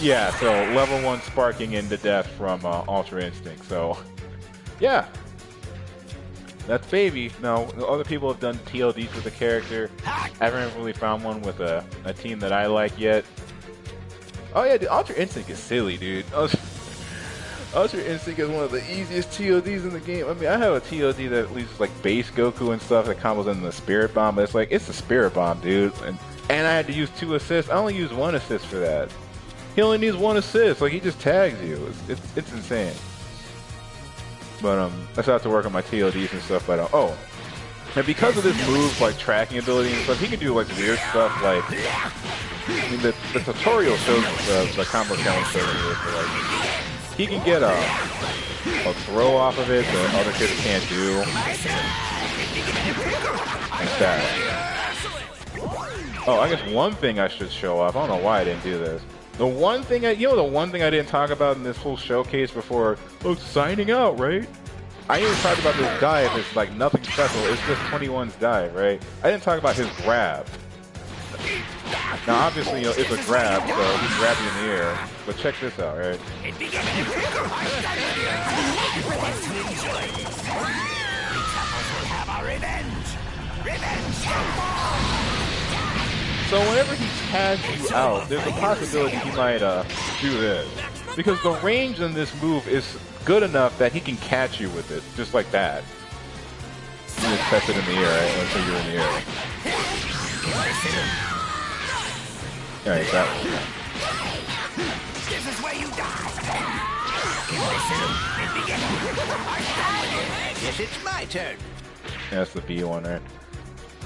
Yeah, so level 1 sparking into death from Ultra Instinct. So, yeah. That's Baby. Now, other people have done TLDs with the character. I haven't really found one with a team that I like yet. Oh yeah, dude, Ultra Instinct is silly, dude. Ultra Instinct is one of the easiest TLDs in the game. I mean, I have a TLD that uses like base Goku and stuff that combos in the Spirit Bomb, but it's like, it's the Spirit Bomb, dude. And I had to use 2 assists. I only used 1 assist for that. He only needs 1 assist. Like, he just tags you. It's insane. But I still have to work on my TLDs and stuff. But oh, and because of this move, like tracking ability and stuff, he can do like weird stuff. Like, I mean, the tutorial shows the combo challenge shows this. But, like, he can get a throw off of it that other kids can't do. Like that. Oh, I guess one thing I should show off. I don't know why I didn't do this. The one thing the one thing I didn't talk about in this whole showcase before signing out, right? I didn't talk about this dive. It's like nothing special. It's just 21's dive, right? I didn't talk about his grab. Now, obviously, you know, it's a grab, so he grabs you in the air. But check this out, right? So whenever he tags you out, there's a possibility he might do this. Because the range in this move is good enough that he can catch you with it, just like that. You just test it in the air, right? Until you're in the air. Alright, that one. This is where you die. Guess it's my turn. Yeah, that's the B one, right?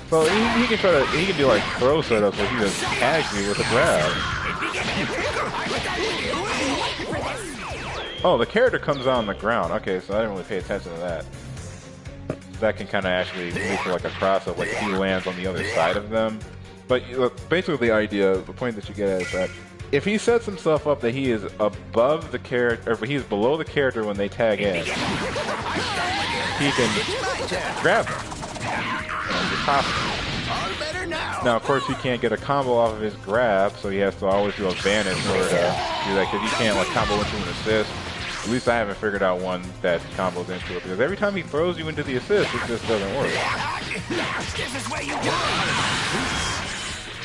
So he can do like throw setups where he just tags me with a grab. Oh, the character comes out on the ground. Okay, so I didn't really pay attention to that. That can kind of actually move for like a cross up, like he lands on the other side of them. But basically the idea, the point that you get at is that if he sets himself up that he is above the character, or if he's below the character when they tag in, he can grab him. Now, of course, he can't get a combo off of his grab, so he has to always do a vanish in order to do that, because he can't like combo into an assist. At least I haven't figured out one that combos into it, because every time he throws you into the assist, it just doesn't work.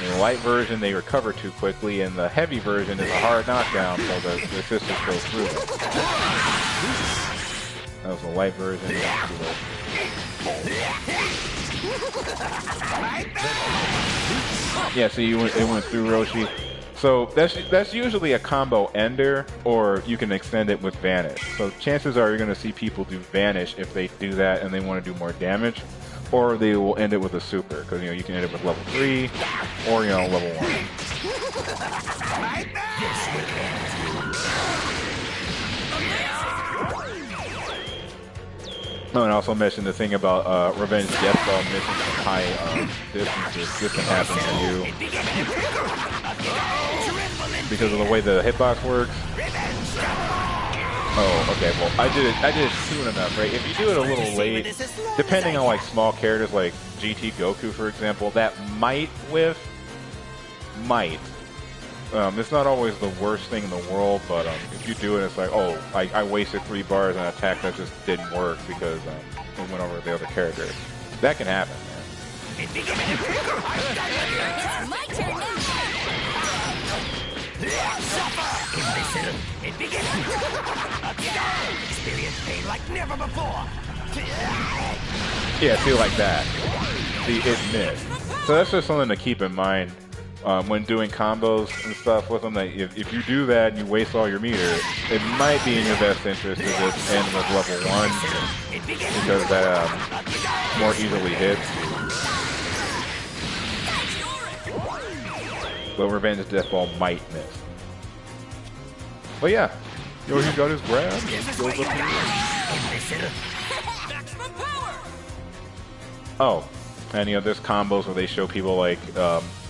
In the light version, they recover too quickly, and the heavy version is a hard knockdown, so the assist just goes through. That was the light version. Yeah, so it went through Roshi. So that's usually a combo ender, or you can extend it with Vanish. So chances are you're going to see people do Vanish if they do that and they want to do more damage, or they will end it with a super, because you know you can end it with level 3 or level 1. Oh, and I also mentioned the thing about Revenge Death Ball missing from high distances. This can happen to you because of the way the hitbox works. Oh, okay. Well, I did it soon enough, right? If you do it a little late, depending on like small characters like GT Goku, for example, that might whiff, It's not always the worst thing in the world, but if you do it, it's like, oh, I wasted 3 bars on an attack that just didn't work because it went over the other character. That can happen, man. It's my turn now. Suffer, imbecile. It begins. Experience pain like never before. Yeah, feel like that. See, it missed. So that's just something to keep in mind when doing combos and stuff with them. That if you do that and you waste all your meter, it might be in your best interest to just end with level 1 because that more easily hits. But Revenge Death Ball might miss. But yeah, yo, he got his grab. Goes up here. Oh, and you know, there's combos where they show people like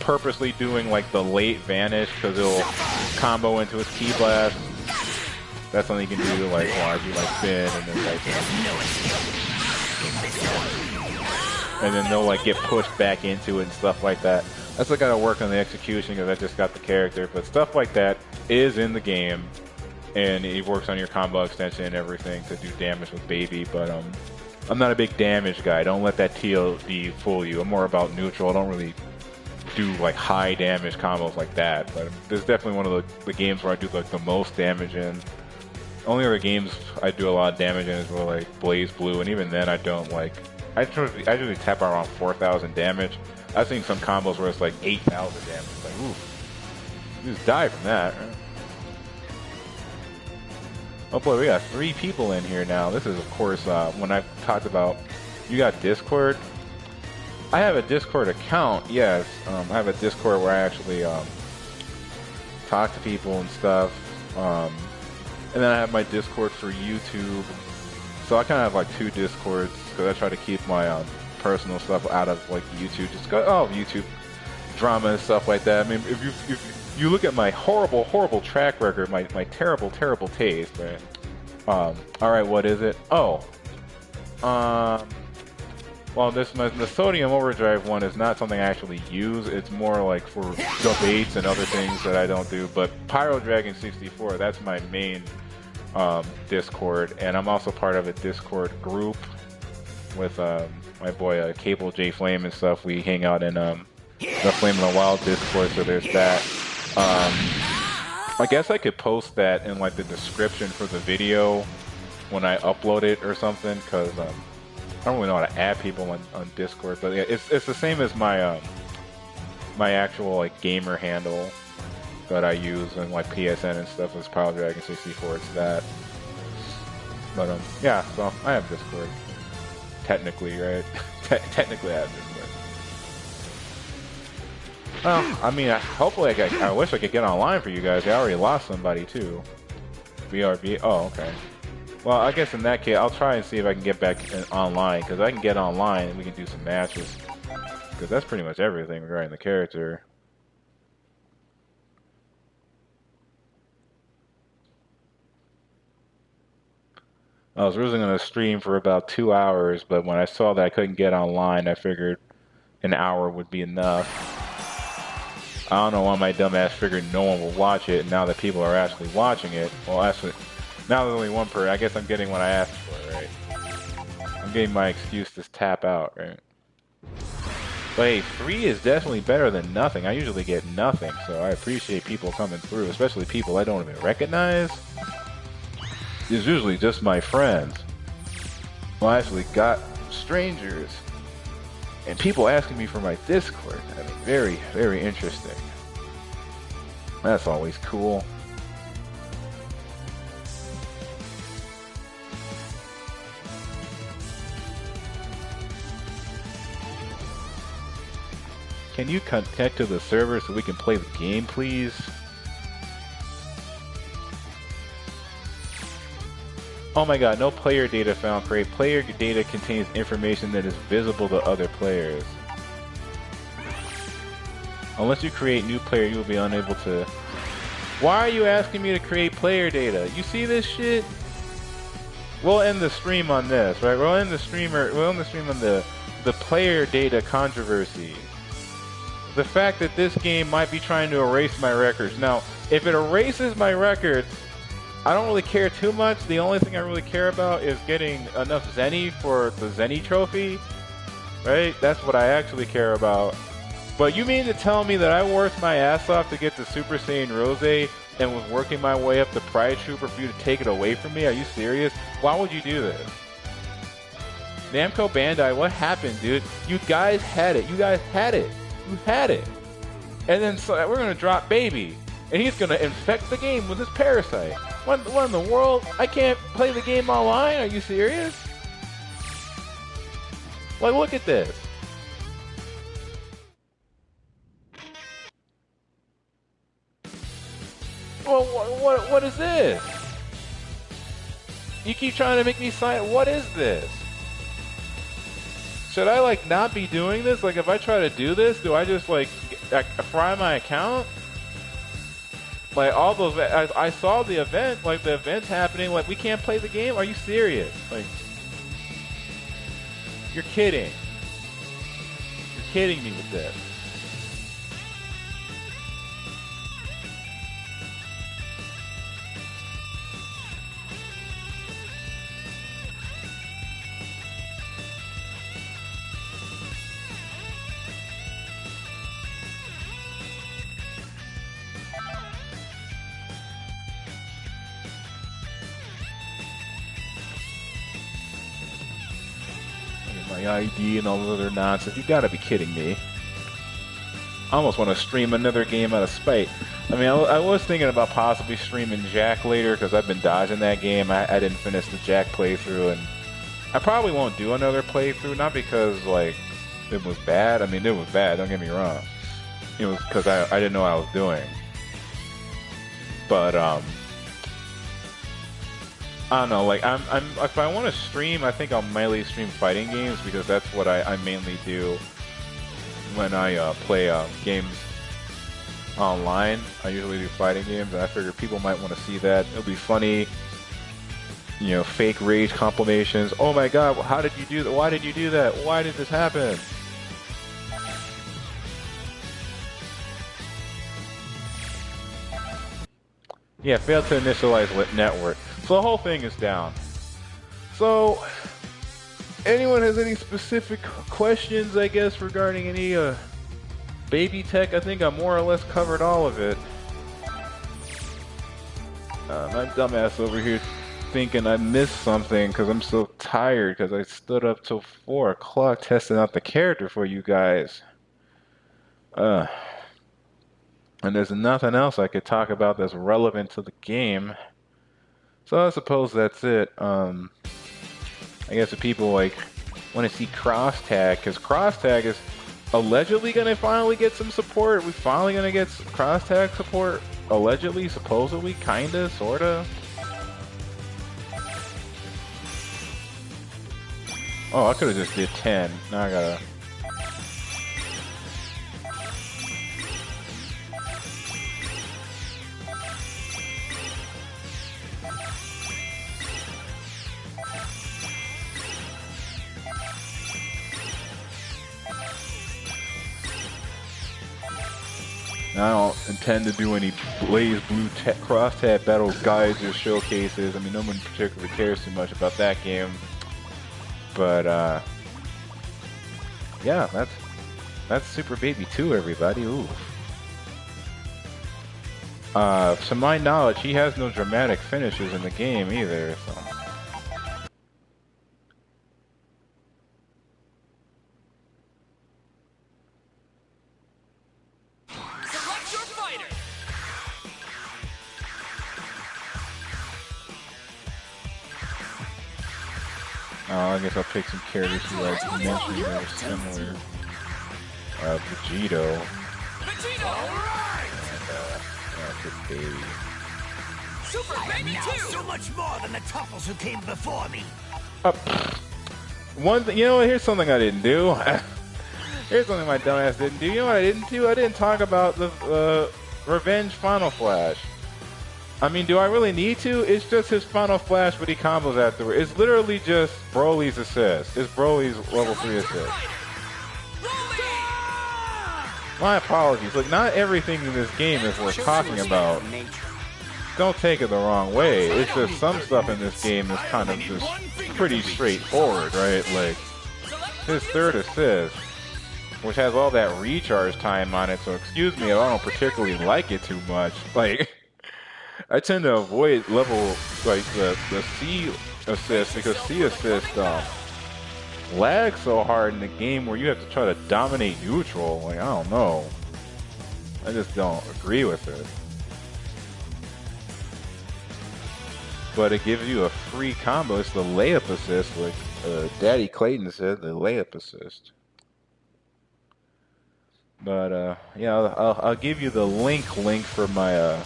purposely doing like the late vanish because it'll combo into his key blast. That's something you can do, like, well, I do like spin and then like, and then they'll like get pushed back into it and stuff like that. That's what gotta work on the execution because I just got the character, but stuff like that is in the game, and it works on your combo extension and everything to do damage with Baby. But I'm not a big damage guy. Don't let that TLD fool you. I'm more about neutral. I don't really do like high damage combos like that. But this is definitely one of the games where I do like the most damage in. Only other games I do a lot of damage in is where like Blaze Blue, and even then I don't like. I usually tap out around 4,000 damage. I've seen some combos where it's like 8,000 damage. Like, ooh, you just die from that. Right? Oh boy, we got 3 people in here now. This is, of course, when I talked about you got Discord. I have a Discord account, yes. I have a Discord where I actually talk to people and stuff. And then I have my Discord for YouTube. So I kind of have like 2 Discords because I try to keep my personal stuff out of like YouTube. Just go, oh, YouTube drama and stuff like that. I mean, if you look at my horrible track record, my terrible taste, right? All right, what is it? Oh, well, the Sodium Overdrive one is not something I actually use. It's more like for debates and other things that I don't do. But Pyro Dragon 64, that's my main Discord, and I'm also part of a Discord group with my boy Cable J Flame and stuff. We hang out in the Flame of the Wild Discord, so there's that. I guess I could post that in like the description for the video when I upload it or something, because I don't really know how to add people on Discord, but yeah, it's the same as my my actual like gamer handle that I use in like PSN and stuff is Pyro Dragon 64. It's that. But yeah, so I have Discord. Technically, right? Technically, I have Discord. Well, I mean, hopefully I wish I could get online for you guys. I already lost somebody too. BRB. Oh, okay. Well, I guess in that case, I'll try and see if I can get back online, because I can get online and we can do some matches. Because that's pretty much everything regarding the character. I was originally going to stream for about 2 hours, but when I saw that I couldn't get online, I figured an hour would be enough. I don't know why my dumbass figured no one will watch it, and now that people are actually watching it, well, actually, now there's only one per. I guess I'm getting what I asked for, right? I'm getting my excuse to tap out, right? But hey, 3 is definitely better than nothing. I usually get nothing, so I appreciate people coming through, especially people I don't even recognize. It's usually just my friends. Well, I actually got strangers. And people asking me for my Discord. I mean, very, very interesting. That's always cool. Can you connect to the server so we can play the game, please? Oh my god, no player data found. Create player data contains information that is visible to other players. Unless you create new player, you will be unable to... Why are you asking me to create player data? You see this shit? We'll end the stream on this, right? We'll end the stream on the player data controversy. the fact that this game might be trying to erase my records. Now, if it erases my records, I don't really care too much. The only thing I really care about is getting enough Zenny for the Zenny trophy, right? That's what I actually care about. But you mean to tell me that I worked my ass off to get the Super Saiyan Rose and was working my way up the Pride Trooper for you to take it away from me? Are you serious? Why would you do this? Namco Bandai, what happened, dude? You guys had it. You guys had it. You had it. And then so we're going to drop Baby. And he's going to infect the game with his parasite. What in the world? I can't play the game online? Are you serious? Like, look at this. Well, what is this? You keep trying to make me sign. What is this? Should I like not be doing this? Like, if I try to do this, do I just like fry my account? Like all those, I saw the event, like the event's happening. Like we can't play the game. Are you serious? Like, you're kidding. You're kidding me with this. My ID and all this other nonsense. You gotta be kidding me. I almost want to stream another game out of spite. I mean, I was thinking about possibly streaming Jack later because I've been dodging that game. I didn't finish the Jack playthrough, and I probably won't do another playthrough, not because like it was bad. I mean, it was bad, don't get me wrong. It was because I didn't know what I was doing. But I don't know, like if I want to stream, I think I'll mainly stream fighting games because that's what I mainly do when I play games online. I usually do fighting games, and I figure people might want to see that. It'll be funny, you know, fake rage compilations. Oh my god, how did you do that? Why did you do that? Why did this happen? Yeah, failed to initialize network. So the whole thing is down. So, anyone has any specific questions, I guess, regarding any baby tech? I think I more or less covered all of it. My dumbass over here thinking I missed something because I'm so tired because I stood up till 4 o'clock testing out the character for you guys. And there's nothing else I could talk about that's relevant to the game. So I suppose that's it. I guess if people like want to see cross tag, because cross tag is allegedly going to finally get some support. Are we finally going to get cross tag support? Allegedly, supposedly, kinda, sorta. Oh, I could have just did 10. Now I gotta. I don't intend to do any Blaze Blue Cross Tab Battle guides or showcases. I mean, no one particularly cares too much about that game. But, yeah, that's Super Baby 2, everybody. Ooh. To my knowledge, he has no dramatic finishes in the game either, so. I guess I'll pick some characters who I mentioned that are similar. Vegito. And, Baby. Super Baby 2! So much more than the Tuffles who came before me. One thing, you know what? Here's something I didn't do. Here's something my dumbass didn't do. You know what I didn't do? I didn't talk about the Revenge Final Flash. I mean, do I really need to? It's just his Final Flash, but he combos afterward. It's literally just Broly's assist. It's Broly's level 3 assist. My apologies. Like, not everything in this game is worth talking about. Don't take it the wrong way. It's just some stuff in this game is kind of just pretty straightforward, right? Like, his third assist, which has all that recharge time on it, so excuse me if I don't particularly like it too much. Like, I tend to avoid level, like, the C assist, because C assist, lag so hard in the game where you have to try to dominate neutral. Like, I don't know. I just don't agree with it. But it gives you a free combo. It's the layup assist, like Daddy Clayton said, the layup assist. But yeah, I'll give you the link for my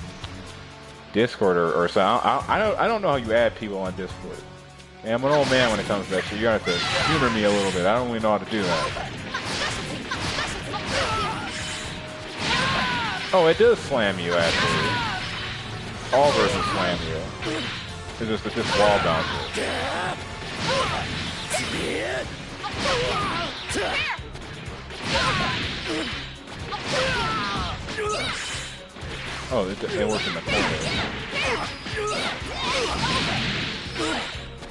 Discord or so. I don't know how you add people on Discord. Man, I'm an old man when it comes to that, so you're gonna have to humor me a little bit. I don't really know how to do that. Oh, it does slam you, actually. All versions slam you. It's just wall bouncer. Oh, it works in the corner.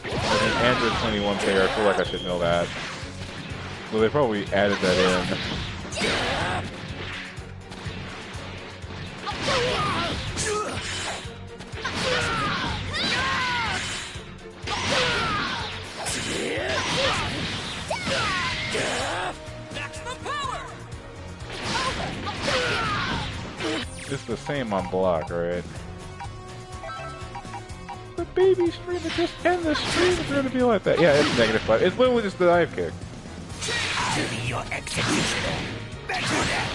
As an Android 21 player, I feel like I should know that. Well, they probably added that in. It's the same on block, right? The baby stream, it just end the stream. It's gonna be like that. Yeah, it's -5. It's literally just the dive kick. To be your executioner. Back to that.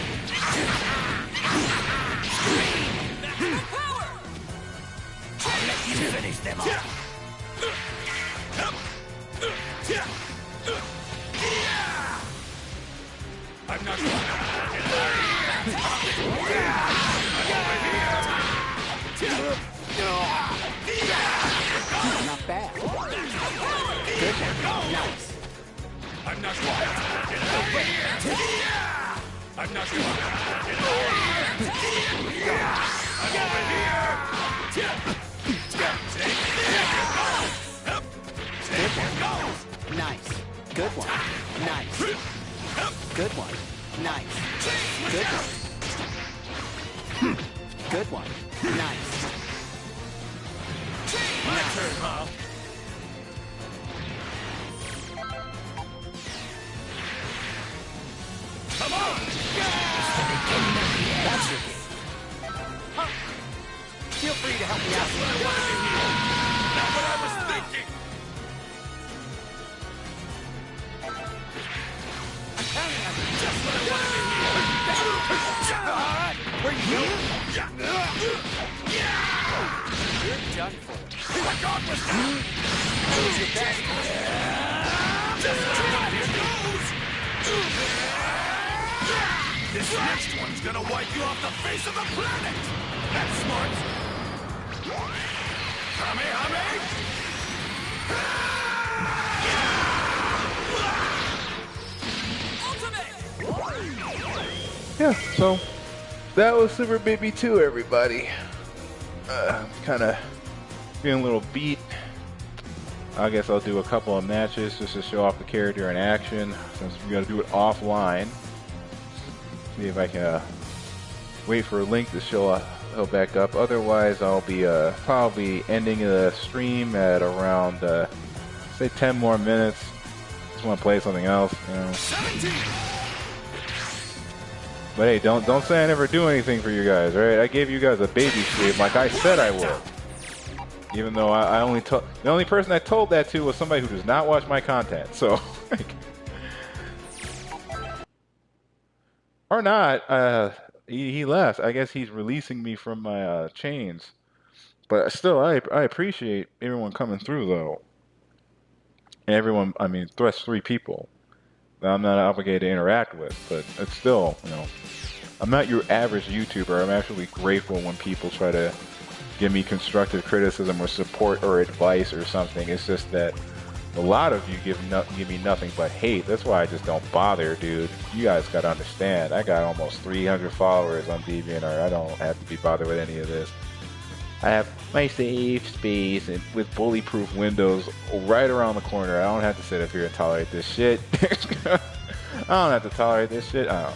I'll let you finish them off. I'm not going Not bad. Good. Nice. I'm not going I'm not going I'm over here. Nice. Good one. Nice. Good one. Nice. Good one. Good one. Nice. My turn, Mom. Come on! That's your game. Huh. Feel free to help me out. Not what I was thinking! I'm counting on you. Just what I wanted to hear. All right, where you going? You're done for. My God was down! Who's your best? Just what I wanted to hear. This next one's gonna wipe you off the face of the planet! That's smart! Kamehame! Yeah, so that was Super Baby 2, everybody. Kind of feeling a little beat. I guess I'll do a couple of matches just to show off the character in action, since we gotta do it offline. See if I can wait for a link to show back up. Otherwise, I'll be probably ending the stream at around say 10 more minutes. Just want to play something else, you know. 17. But hey, don't say I never do anything for you guys, right? I gave you guys a baby stream like I said I would. Even though I only told, the only person I told that to was somebody who does not watch my content. So, or not, he left. I guess he's releasing me from my chains. But still, I appreciate everyone coming through though. And everyone, I mean, that's 3 people that I'm not obligated to interact with. But it's still, you know, I'm not your average YouTuber. I'm actually grateful when people try to give me constructive criticism or support or advice or something. It's just that A lot of you give me nothing but hate. That's why I just don't bother, dude. You guys gotta understand. I got almost 300 followers on DeviantArt. I don't have to be bothered with any of this. I have my safe space and with bully-proof windows right around the corner. I don't have to sit up here and tolerate this shit. I don't have to tolerate this shit. I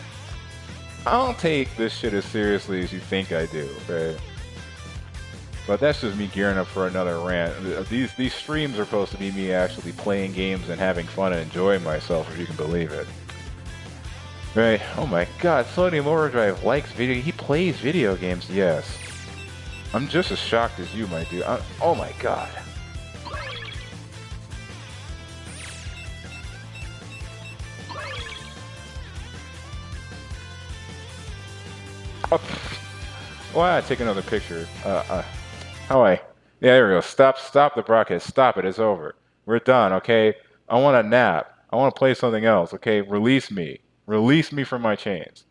don't take this shit as seriously as you think I do, right? But that's just me gearing up for another rant. These streams are supposed to be me actually playing games and having fun and enjoying myself, if you can believe it. Right? Oh my god, Sodium Overdrive likes video. He plays video games, yes. I'm just as shocked as you, my dude. Oh my god. Oh, why take another picture? How I? Yeah, there we go. Stop the broadcast. Stop it. It's over. We're done, okay? I want a nap. I want to play something else, okay? Release me. Release me from my chains.